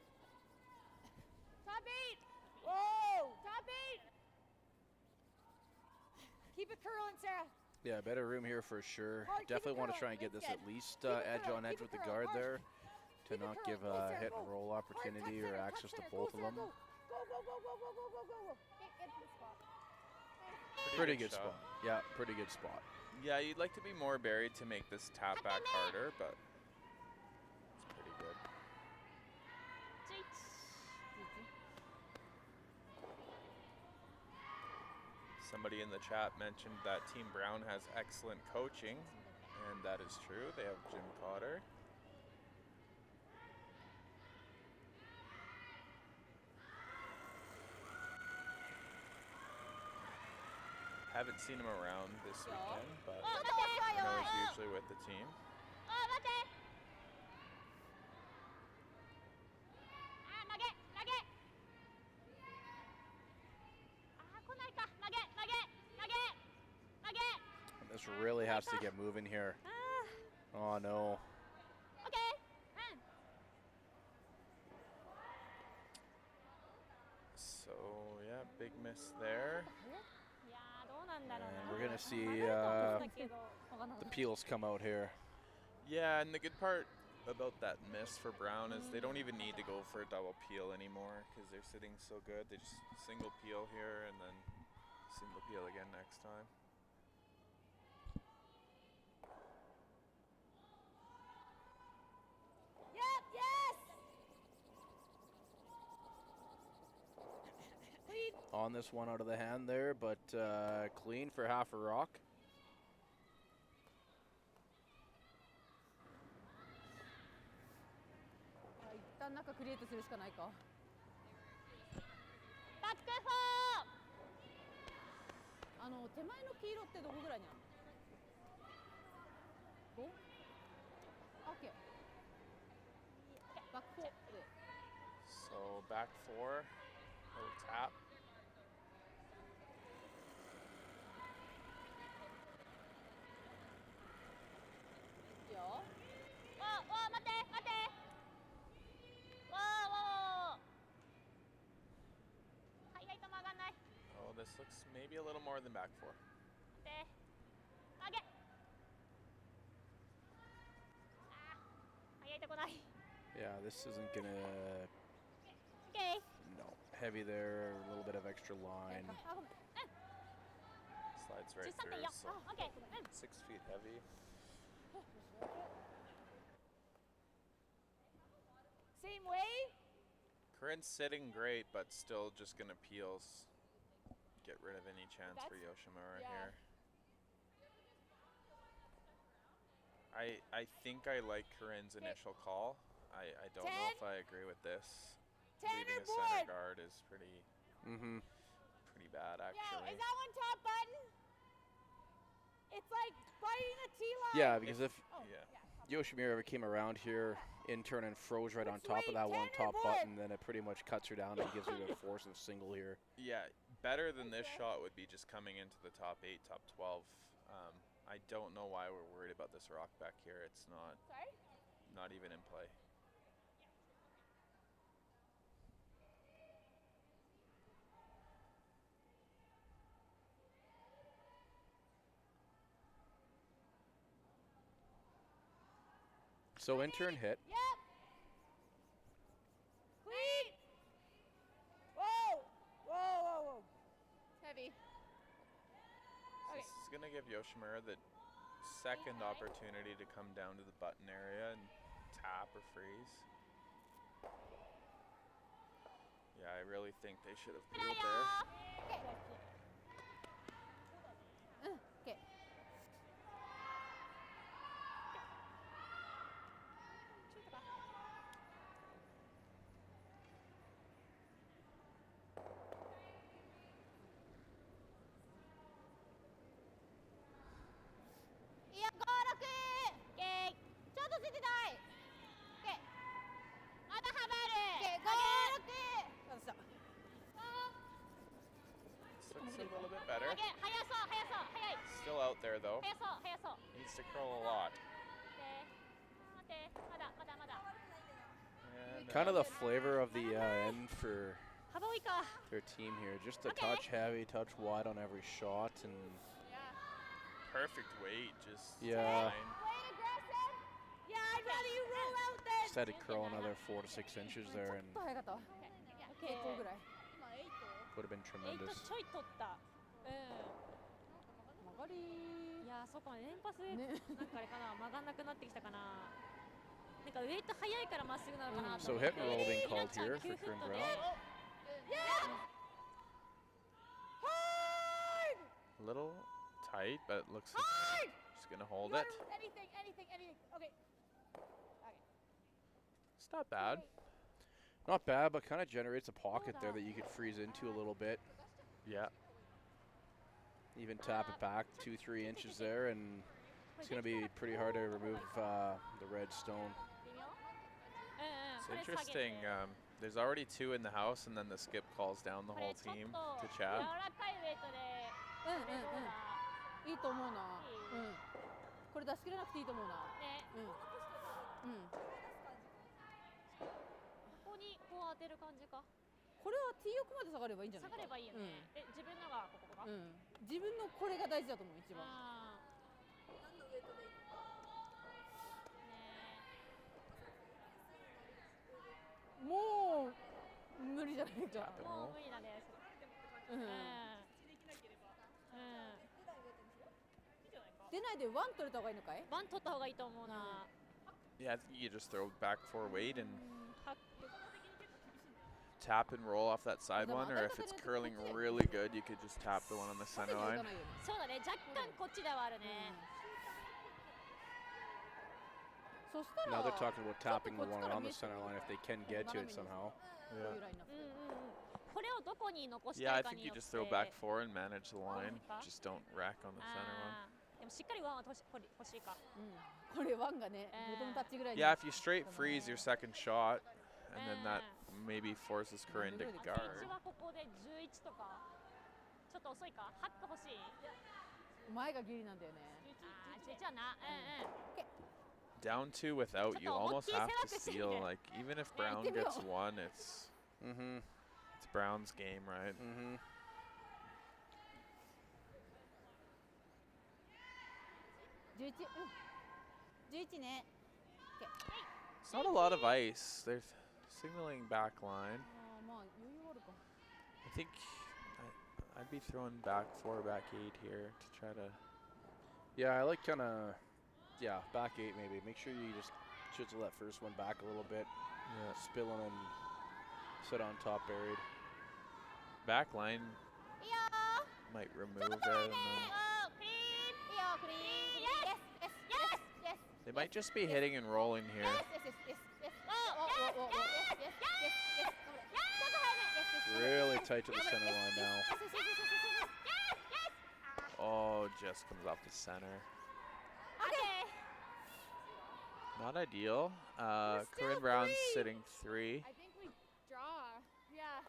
Speaker 5: Top 8! Whoa! Top 8! Keep it curling, Sarah.
Speaker 1: Yeah, better room here for sure.
Speaker 5: Hard, keep it
Speaker 1: Definitely want to
Speaker 5: curling.
Speaker 1: try and get this
Speaker 5: That's
Speaker 1: at
Speaker 5: good.
Speaker 1: least
Speaker 5: Keep it
Speaker 1: edge
Speaker 5: curling,
Speaker 1: on edge
Speaker 5: keep
Speaker 1: with
Speaker 5: it
Speaker 1: the
Speaker 5: curling,
Speaker 1: guard
Speaker 5: hard.
Speaker 1: there to
Speaker 5: Keep it
Speaker 1: not
Speaker 5: curling.
Speaker 1: give
Speaker 5: Go,
Speaker 1: a
Speaker 5: Sarah,
Speaker 1: hit
Speaker 5: go.
Speaker 1: and roll
Speaker 5: Hard,
Speaker 1: opportunity
Speaker 5: touch
Speaker 1: or
Speaker 5: center,
Speaker 1: access
Speaker 5: touch
Speaker 1: to
Speaker 5: center.
Speaker 1: both
Speaker 5: Go,
Speaker 1: of them.
Speaker 5: Sarah, go. Go, go, go, go, go, go, go, go. Get to the spot.
Speaker 1: Pretty good spot. Yeah, pretty good spot.
Speaker 6: Yeah, you'd like to be more buried to make this tap back harder, but it's pretty good. Somebody in the chat mentioned that Team Brown has excellent coaching, and that is true. They have Jim Cotter. Haven't seen him around this weekend, but I know he's usually with the team.
Speaker 1: And this really has to get moving here. Oh no.
Speaker 6: So yeah, big miss there.
Speaker 1: And we're going to see the peels come out here.
Speaker 6: Yeah, and the good part about that miss for Brown is they don't even need to go for a double peel anymore because they're sitting so good. They just single peel here and then single peel again next time.
Speaker 5: Yep, yes! Clean.
Speaker 1: On this one out of the hand there, but clean for half a rock.
Speaker 5: 一旦中クリエイトするしかないか。手前の黄色ってどこぐらいにあるの？ 5？ OK。バック4で。
Speaker 6: So back 4, little tap.
Speaker 5: いいよ。
Speaker 6: Oh, this looks maybe a little more than back 4.
Speaker 1: Yeah, this isn't going to... No. Heavy there, a little bit of extra line.
Speaker 6: Slides right through, so 6 feet heavy.
Speaker 5: Same way.
Speaker 6: Corryn's sitting great, but still just going to peels. Get rid of any chance for Yoshimura here. I think I like Corryn's initial call. I don't know if I agree with this. Leaving a center guard is pretty bad, actually.
Speaker 5: Is that one top button? It's like biting a T-line.
Speaker 1: Yeah, because if
Speaker 6: Yeah.
Speaker 1: Yoshimura ever came around here in turn and froze right on top of that one top button, then it pretty much cuts her down and gives her the force of single here.
Speaker 6: Yeah, better than this shot would be just coming into the top 8, top 12. I don't know why we're worried about this rock back here. It's not even in play.
Speaker 1: So intern hit.
Speaker 5: Yep. Clean. Whoa. Whoa, whoa, whoa.
Speaker 3: Heavy.
Speaker 6: This is going to give Yoshimura the second opportunity to come down to the button area and tap or freeze. Yeah, I really think they should have peeled there.
Speaker 3: Okay.
Speaker 6: Looks a little bit better. Still out there though. Needs to curl a lot. And,
Speaker 1: Kind of the flavor of the end for their team here. Just a touch heavy, touch wide on every shot, and
Speaker 6: perfect weight, just
Speaker 1: Yeah.
Speaker 6: fine.
Speaker 5: Yeah, I'd rather you roll out then.
Speaker 1: just had to curl another 4 to 6 inches there, and
Speaker 5: 早かった。結構ぐらい。
Speaker 1: would have been
Speaker 4: 8
Speaker 1: tremendous.
Speaker 4: ちょい取った
Speaker 5: 曲がり。
Speaker 4: いやーそこまで連発で、
Speaker 5: ね。
Speaker 4: なんかあれかな曲がんなくなってきたかななんかウェイト速いからまっすぐなのかなと
Speaker 1: So
Speaker 4: 思っ
Speaker 1: hit
Speaker 4: て
Speaker 1: and roll being
Speaker 4: ひな
Speaker 1: called
Speaker 4: ちゃん
Speaker 1: here
Speaker 4: 9
Speaker 1: for
Speaker 4: フッ
Speaker 1: Corryn
Speaker 4: トで
Speaker 1: Brown.
Speaker 5: Hard.
Speaker 6: A little tight, but it looks like
Speaker 5: Hard.
Speaker 6: just gonna hold
Speaker 5: You
Speaker 6: it.
Speaker 5: gotta- Anything, anything, anything. Okay.
Speaker 6: It's not bad.
Speaker 1: Not bad, but kind of generates a pocket there that you could freeze into a little bit.
Speaker 6: Yeah.
Speaker 1: Even tap it back 2, 3 inches there, and it's going to be pretty hard to remove the red stone.
Speaker 4: 微妙
Speaker 6: It's
Speaker 4: これ下げて
Speaker 6: interesting. There's already 2 in the house, and then the skip calls down the
Speaker 4: こ
Speaker 6: whole
Speaker 4: れちょっ
Speaker 6: team
Speaker 4: と
Speaker 6: to
Speaker 4: 柔
Speaker 6: chat.
Speaker 4: らかいウェイトでこれどうだ
Speaker 5: いいと思うな。
Speaker 4: いい
Speaker 5: うん。これ出し切らなくていいと思うな。
Speaker 4: ね
Speaker 5: うん。うん。
Speaker 4: ここにこう当てる感じか
Speaker 5: これは T 奥まで下がればいいんじゃないか。
Speaker 4: 下がればいいよね自分のがここか
Speaker 5: うん。自分のこれが大事だと思う一番。
Speaker 4: あ
Speaker 5: もう無理じゃないじゃん。
Speaker 4: ーもう無理だね
Speaker 5: うん。出ないでワン取れた方がいいのかい？
Speaker 4: ワン取った方がいいと思うな
Speaker 6: Yeah, I think you just throw back 4 weight and
Speaker 4: は
Speaker 6: tap and roll off that side one, or if it's curling really good, you could just tap the one on the
Speaker 5: 縦
Speaker 6: center
Speaker 5: にはい
Speaker 6: line.
Speaker 5: かないよね。
Speaker 4: そうだね若干こっちではあるね
Speaker 5: そしたら
Speaker 1: Now they're talking about tapping the one on the
Speaker 5: こっちか
Speaker 1: center
Speaker 5: ら
Speaker 1: line if they can get to it somehow.
Speaker 5: こういうラインナップ
Speaker 4: これをどこに残し
Speaker 6: Yeah,
Speaker 4: た
Speaker 6: I
Speaker 4: いか
Speaker 6: think
Speaker 4: に
Speaker 6: you
Speaker 4: よって
Speaker 6: just throw back 4 and manage the line.
Speaker 4: Huh?
Speaker 6: Just don't rack on the center
Speaker 4: あーでもしっかりワンは欲しいか
Speaker 5: これワンがね、ボトムタッチぐらい
Speaker 6: one.
Speaker 5: に。
Speaker 6: Yeah, if you straight freeze your second shot, and then that maybe forces Corryn to
Speaker 4: 11
Speaker 6: guard.
Speaker 4: はここで11とかちょっと遅いか8個欲しい
Speaker 5: 前がギリなんだよね。
Speaker 4: あー11はな
Speaker 6: Down 2 without, you almost have to steal. Like, even if Brown
Speaker 5: give me
Speaker 6: gets
Speaker 5: a-
Speaker 6: 1, it's
Speaker 1: Mm-hmm.
Speaker 6: Brown's game, right?
Speaker 1: Mm-hmm.
Speaker 5: 11、11ね。
Speaker 6: It's not a lot of ice. They're signaling back line.
Speaker 5: あーまあ余裕あるか。
Speaker 6: I think I'd be throwing back 4, back 8 here to try to.
Speaker 1: Yeah, I like kind of, back 8 maybe. Make sure you just chisel that first one back a little bit.
Speaker 6: Yeah.
Speaker 1: Spilling and sit on top buried.
Speaker 6: Back line
Speaker 3: いいよ
Speaker 6: might remove
Speaker 3: ちょっ
Speaker 6: it.
Speaker 3: と
Speaker 6: And
Speaker 3: ね
Speaker 6: then
Speaker 3: いいよクリーン Yes Yes Yes Yes
Speaker 6: they might just be hitting and rolling here.
Speaker 3: Yes Yes Yes Yes Yes Yes Yes Yes Yes Yes ちょっと早め Yes Yes
Speaker 1: Really tight to the center line now.
Speaker 3: Yes Yes Yes
Speaker 6: Oh, just comes off the center.
Speaker 3: Okay
Speaker 6: Not ideal.
Speaker 5: We're still
Speaker 6: Corryn Brown's
Speaker 5: 3.
Speaker 6: sitting 3.
Speaker 3: I think we draw Yeah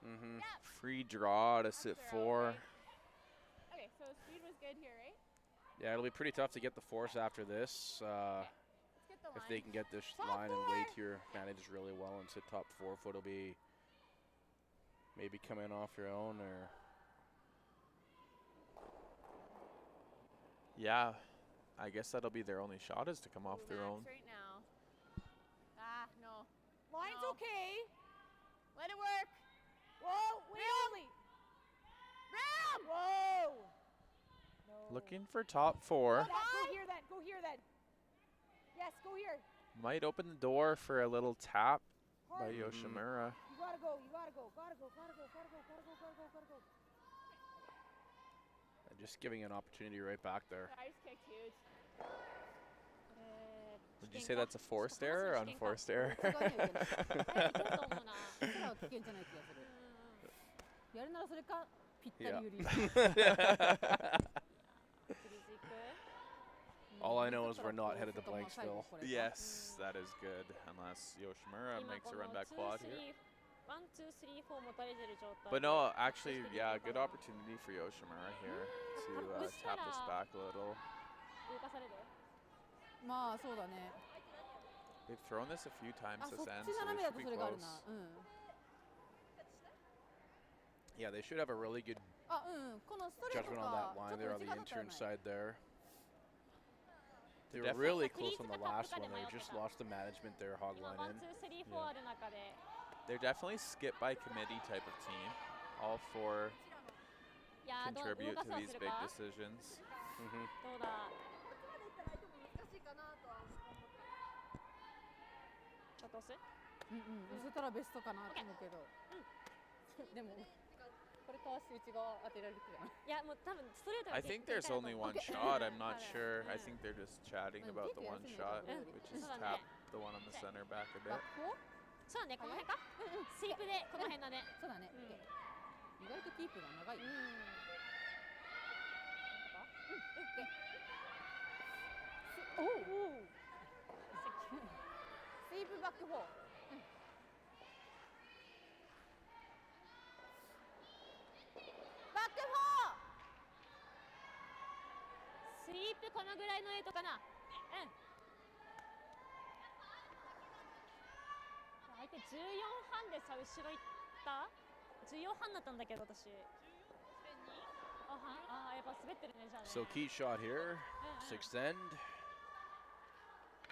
Speaker 1: Mm-hmm.
Speaker 6: Free draw to sit four.
Speaker 4: Okay, so speed was good here, right?
Speaker 1: Yeah, it'll be pretty tough to get the force after this.
Speaker 4: Let's get the
Speaker 1: If
Speaker 4: line.
Speaker 1: they can get this line and weight here managed really well and sit top 4 foot, it'll be maybe coming off your own or.
Speaker 6: Yeah, I guess that'll be their only shot is to come off their own.
Speaker 4: Right now. Ah, no.
Speaker 5: Line's
Speaker 4: No.
Speaker 5: okay.
Speaker 4: Let it work.
Speaker 5: Whoa, wait only.
Speaker 4: Ram!
Speaker 5: Whoa. No.
Speaker 6: Looking for top 4.
Speaker 5: Go here then. Go here then. Yes, go here.
Speaker 6: Might open the door for a little tap by
Speaker 5: Hard.
Speaker 6: Yoshimura.
Speaker 5: You gotta go. You gotta go. Gotta go. Gotta go. Gotta go. Gotta go. Gotta go. Gotta go.
Speaker 1: And just giving an opportunity right back there.
Speaker 4: I just kicked huge.
Speaker 6: Would you say that's a forced error or unforced error?
Speaker 3: それはいけると思うな。それは危険じゃない気がする。やるならそれかぴったり売り。
Speaker 1: All I know is we're not headed to Blanksville.
Speaker 6: Yes, that is good. Unless Yoshimura makes a run back quad here.
Speaker 4: 1, 2, 3, 4 持たれてる状態。
Speaker 6: But no, actually, yeah, good opportunity for Yoshimura here to tap this back a little.
Speaker 4: 動かされる。
Speaker 3: まあそうだね。
Speaker 6: They've thrown this a few times
Speaker 3: あ、そ
Speaker 6: this
Speaker 3: っ
Speaker 6: end,
Speaker 3: ち
Speaker 6: so
Speaker 3: 斜
Speaker 6: they
Speaker 3: めだ
Speaker 6: should
Speaker 3: と
Speaker 6: be
Speaker 3: それがあるな。
Speaker 6: close.
Speaker 3: うん。
Speaker 1: Yeah, they should have a really good
Speaker 3: あ、うん。このストレート
Speaker 1: judgment
Speaker 3: か
Speaker 1: on that
Speaker 3: ちょ
Speaker 1: line
Speaker 3: っと
Speaker 1: there on
Speaker 3: 内
Speaker 1: the
Speaker 3: 側だったら
Speaker 1: intern
Speaker 3: ない。
Speaker 1: side there. They were
Speaker 6: Definitely.
Speaker 1: really close on the last one. They just lost the management there, hog
Speaker 4: 今
Speaker 1: line
Speaker 4: 1, 2,
Speaker 1: in.
Speaker 4: 3, 4ある中で。
Speaker 6: They're definitely skip by committee type of team. All 4
Speaker 4: いやー、どう
Speaker 6: contribute
Speaker 4: 動か
Speaker 6: to
Speaker 4: すは
Speaker 6: these
Speaker 4: する
Speaker 6: big
Speaker 4: か。
Speaker 6: decisions.
Speaker 1: Mm-hmm.
Speaker 4: どうだ。ちょっと押す。
Speaker 3: うんうん。寄せたらベストかなと思うけど。でもこれかわして内側当てられるかな。
Speaker 4: いや、もう多分ストレートが
Speaker 6: I
Speaker 4: 絶
Speaker 6: think
Speaker 4: 対
Speaker 6: there's
Speaker 4: 痛いと思う。
Speaker 6: only one shot. I'm not sure. I think they're just chatting about the one shot, which is tap the one on the center back a
Speaker 3: バッ
Speaker 6: bit.
Speaker 3: クを
Speaker 4: そうね、この辺か。スイープでこの辺だね。
Speaker 3: そうだね。
Speaker 4: うん
Speaker 3: OK 意外とキープが長い。
Speaker 4: うん。
Speaker 3: おお。スイープバック4。
Speaker 4: バックフォー。スイープこのぐらいのエイトかな。うん。相手14半でさ、後ろ行った。14半だったんだけど私。あ、やっぱ滑ってるねじゃあね。
Speaker 1: So key shot here, 6th end.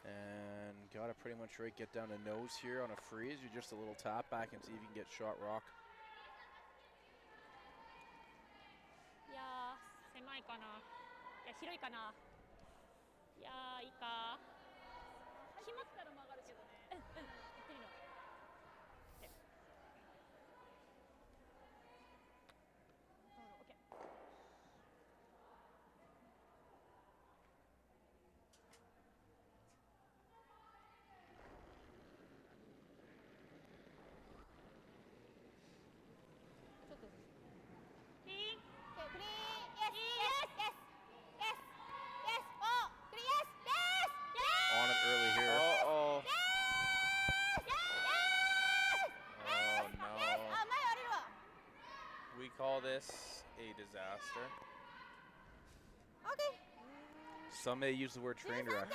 Speaker 1: And gotta pretty much right get down to nose here on a freeze. You're just a little tap back and see if you can get shot rock.
Speaker 4: いやー、狭いかな。いや、広いかな。いやー、いいか。決まったら曲がるけどね。行ってみろ。オッケー。
Speaker 3: ちょっと
Speaker 4: クリーン。
Speaker 3: Okay, clean. Yes, yes, yes, yes, yes. Oh, clean. Yes, yes, yes.
Speaker 1: On it early here.
Speaker 6: Uh-oh.
Speaker 3: Yes,
Speaker 6: Oh, no.
Speaker 3: あ、前降りるわ。
Speaker 6: We call this a disaster.
Speaker 3: Okay.
Speaker 1: Some may use the word train wreck.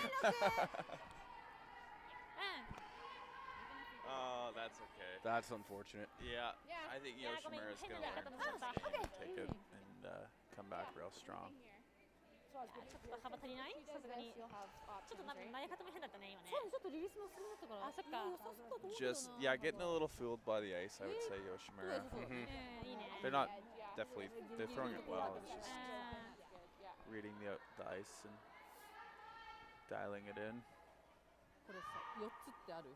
Speaker 6: Oh, that's okay.
Speaker 1: That's unfortunate.
Speaker 6: Yeah,
Speaker 3: Yeah.
Speaker 6: I think
Speaker 4: Yeah, go
Speaker 6: Yoshimura's
Speaker 4: ahead.
Speaker 6: going to learn from this
Speaker 3: Oh,
Speaker 6: game
Speaker 3: okay.
Speaker 6: and take it and come back real strong.
Speaker 5: ちょっと
Speaker 4: ちょっと幅足りない？さすがに。ちょっとなんか投げ方も変だったね今ね。
Speaker 3: そうね、ちょっとリリースも少なかったから。
Speaker 4: あ、そっか。
Speaker 3: 良さそうだと思うけどな。
Speaker 6: Just, yeah, getting a little fooled by the ice, I would say,
Speaker 3: そう
Speaker 6: Yoshimura.
Speaker 3: そうそう。
Speaker 1: Mhm.
Speaker 4: いいね。
Speaker 6: They're not definitely, they're throwing it well. It's just
Speaker 5: Yeah.
Speaker 6: reading the ice and dialing it in.
Speaker 3: これさ、4つってある？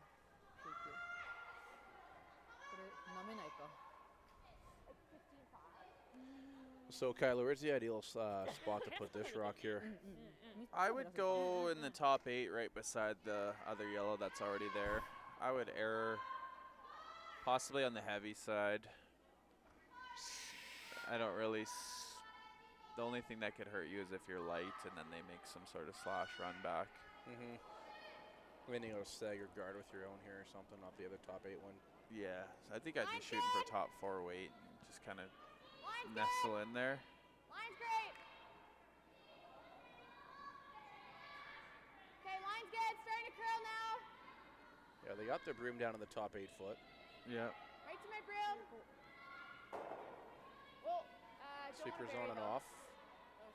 Speaker 3: これ舐めないか。
Speaker 1: So Kyler, where's the ideal spot to put this rock here?
Speaker 6: I would go in the top 8 right beside the other yellow that's already there. I would err possibly on the heavy side. I don't really... The only thing that could hurt you is if you're light and then they make some sort of slash run back.
Speaker 1: Mm-hmm. Then you go stagger guard with your own here or something, not the other top 8 one.
Speaker 6: Yeah, I think I'd be shooting for top 4 weight and just kind of nestle in there.
Speaker 3: Line's great. Okay, line's good. Starting to curl now.
Speaker 1: Yeah, they got their broom down in the top 8 foot.
Speaker 6: Yeah.
Speaker 3: Right to my broom. Well,
Speaker 1: Sweepers on and off.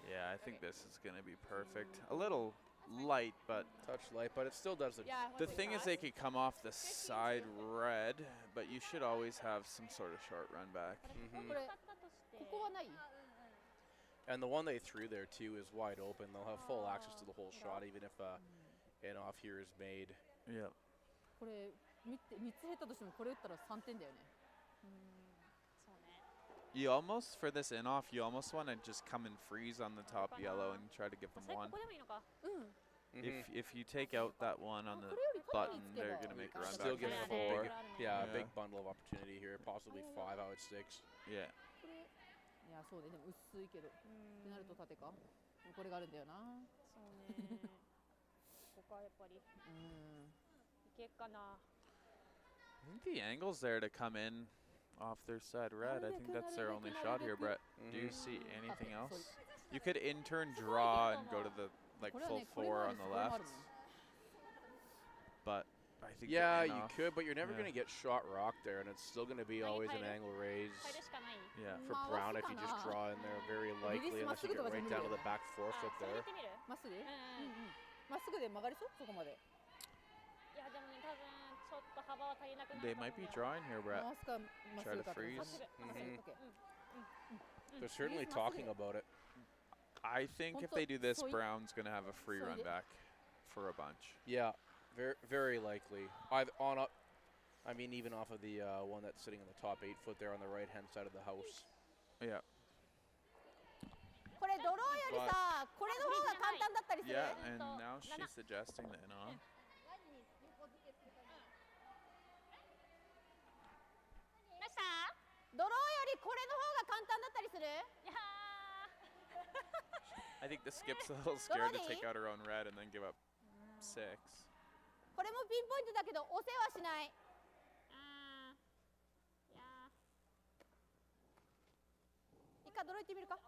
Speaker 6: Yeah, I think this is going to be perfect. A little light, but
Speaker 1: Touch light, but it still does it.
Speaker 3: Yeah.
Speaker 6: the thing is they could come off the side red, but you should always have some sort of short run back.
Speaker 1: Mhm.
Speaker 3: これここはない
Speaker 1: And the one they threw there too is wide open. They'll have full access to the whole shot, even if an off here is made.
Speaker 6: Yeah.
Speaker 5: これ3つ減ったとしてもこれ打ったら3点だよね
Speaker 6: You almost, for this in-off, you almost want to just come and freeze on the top yellow and try to give them
Speaker 4: こ
Speaker 6: one.
Speaker 4: こでもいいのか。
Speaker 6: If you take out that one on the button, they're going to make a run
Speaker 1: Still
Speaker 6: back
Speaker 1: getting a
Speaker 6: for 4.
Speaker 1: big, yeah, a
Speaker 6: Yeah.
Speaker 1: big bundle of opportunity here. Possibly 5 out of 6.
Speaker 6: Yeah.
Speaker 5: これいやそうねでも薄いけどってなると縦かこれがあるんだよな
Speaker 4: そうね。ここはやっぱりいけっかな。
Speaker 6: I think the angle's there to come in off their side red. I think that's their only shot here, Brett. Do you see anything else? You could in turn draw and go to the full 4 on the left. But I think
Speaker 1: Yeah,
Speaker 6: the
Speaker 1: you
Speaker 6: in-off-
Speaker 1: could, but you're never
Speaker 6: yeah.
Speaker 1: going to get shot rock there, and it's still going to be always an angle raise
Speaker 4: 入るしかない。
Speaker 6: Yeah.
Speaker 1: for Brown if you just draw in there. Very likely, unless you get right down to the back 4 foot
Speaker 4: それ
Speaker 1: there.
Speaker 4: やってみる？
Speaker 5: まっすぐ
Speaker 4: うん。
Speaker 5: まっすぐで曲がりそうそこまで
Speaker 4: いやでもね多分ちょっと幅は足りなくなると
Speaker 6: They
Speaker 4: 思う
Speaker 6: might be
Speaker 4: よ。
Speaker 6: drawing here, Brett.
Speaker 5: 回すかまっすぐか
Speaker 6: Try to freeze.
Speaker 5: まっすぐまっすぐ
Speaker 1: Mhm.
Speaker 5: OK
Speaker 1: They're certainly talking about it.
Speaker 6: I think if
Speaker 5: Honto-
Speaker 6: they do this,
Speaker 5: so y-
Speaker 6: Brown's going to have a free
Speaker 5: so
Speaker 6: run
Speaker 5: y-
Speaker 6: back for a bunch.
Speaker 1: Yeah, very likely. I've on up. I mean, even off of the one that's sitting in the top 8 foot there on the right hand side of the house.
Speaker 6: Yeah.
Speaker 3: これドローよりさこれの方が簡単だったりする
Speaker 6: Yeah, and now she's suggesting the in-off.
Speaker 4: ました？
Speaker 3: ドローよりこれの方が簡単だったりする
Speaker 4: いや
Speaker 6: I think the skip's a little scared to take out her own red and then give up 6.
Speaker 3: これもピンポイントだけど押せはしない
Speaker 4: いや
Speaker 3: 一回ドロー行ってみるか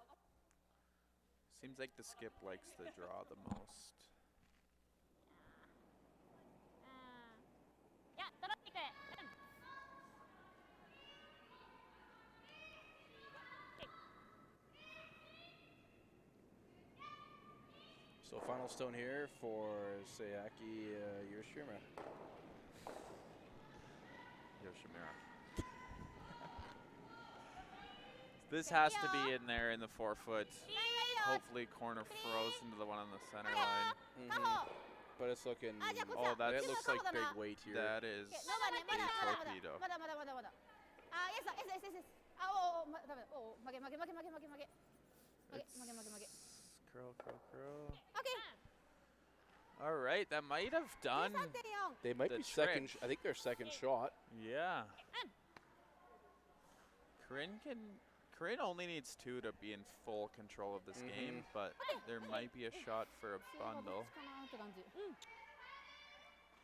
Speaker 6: Seems like the skip likes the draw the most.
Speaker 4: いやドロップいく。
Speaker 1: So final stone here for Sayaka Yoshimura.
Speaker 6: Yoshimura. This has to be in there in the 4 foot. Hopefully corner froze into the one on the center line.
Speaker 1: Mhm. But it's looking.
Speaker 6: Oh, that's
Speaker 1: it looks like big weight here.
Speaker 6: that is
Speaker 3: まだねまだ
Speaker 6: a
Speaker 3: まだ
Speaker 6: torpedo.
Speaker 3: まだまだまだまだあエスエスエスエスあおおまダメだおお負け負け負け負け負け負け
Speaker 6: It's
Speaker 3: 負け負け負け
Speaker 6: curl, curl, curl.
Speaker 3: オッケ
Speaker 6: All right, that might have
Speaker 3: ー
Speaker 6: done.
Speaker 3: 13.4
Speaker 1: They might
Speaker 6: The
Speaker 1: be second.
Speaker 6: trick.
Speaker 1: I think their second shot.
Speaker 6: Yeah. Corryn only needs 2 to be in full control of this game, but there might be a shot for a
Speaker 5: 普通のどっ
Speaker 6: bundle.
Speaker 5: ちかなって感じ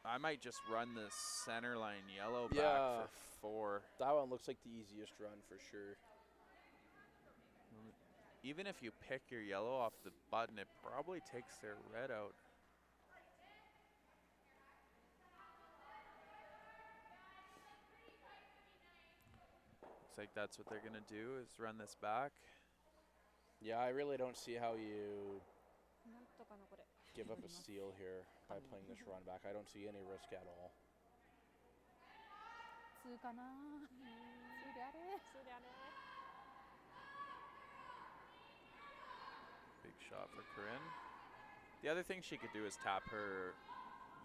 Speaker 6: I might just run the center line yellow
Speaker 1: Yeah.
Speaker 6: back for 4.
Speaker 1: That one looks like the easiest run for sure.
Speaker 6: Even if you pick your yellow off the button, it probably takes their red out. Looks like that's what they're going to do, is run this back.
Speaker 1: Yeah, I really don't see how you
Speaker 4: なんとかのこれ。
Speaker 1: give up a steal here by playing this run back. I don't see any risk at all.
Speaker 5: 普通かな普通であれ
Speaker 4: 普通であれ。
Speaker 6: Big shot for Corryn. The other thing she could do is tap her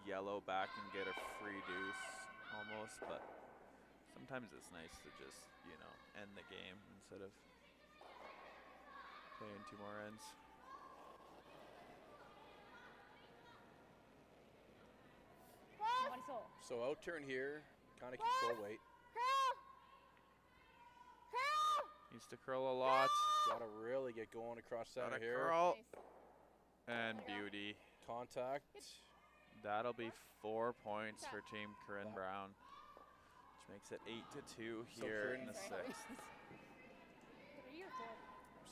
Speaker 6: yellow back and get a free deuce almost, but sometimes it's nice to just, end the game instead of playing 2 more ends.
Speaker 1: So out turn here, kind of control weight.
Speaker 6: Needs to curl a lot.
Speaker 1: Got to really get going across center
Speaker 6: Gotta
Speaker 1: here.
Speaker 6: curl. And beauty.
Speaker 1: Contact.
Speaker 6: That'll be 4 points for Team Corryn Brown, which Makes it 8-2
Speaker 1: So
Speaker 6: here
Speaker 1: Corryn-
Speaker 6: in the
Speaker 5: Sorry.
Speaker 6: 6th.
Speaker 5: 3 or 4?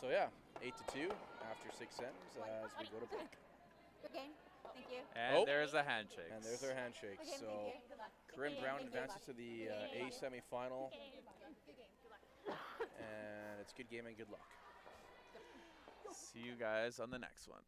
Speaker 1: So yeah, 8-2 after 6 seconds as we go to break.
Speaker 3: Good game. Thank you.
Speaker 6: And
Speaker 1: Oh.
Speaker 6: there's the handshakes.
Speaker 1: And there's our handshakes.
Speaker 3: Good game.
Speaker 1: So
Speaker 3: Thank you. Good luck.
Speaker 1: Corryn Brown advances to the A semifinal,
Speaker 3: Good game. Good luck.
Speaker 1: and it's good game and good luck.
Speaker 6: See you guys on the next one.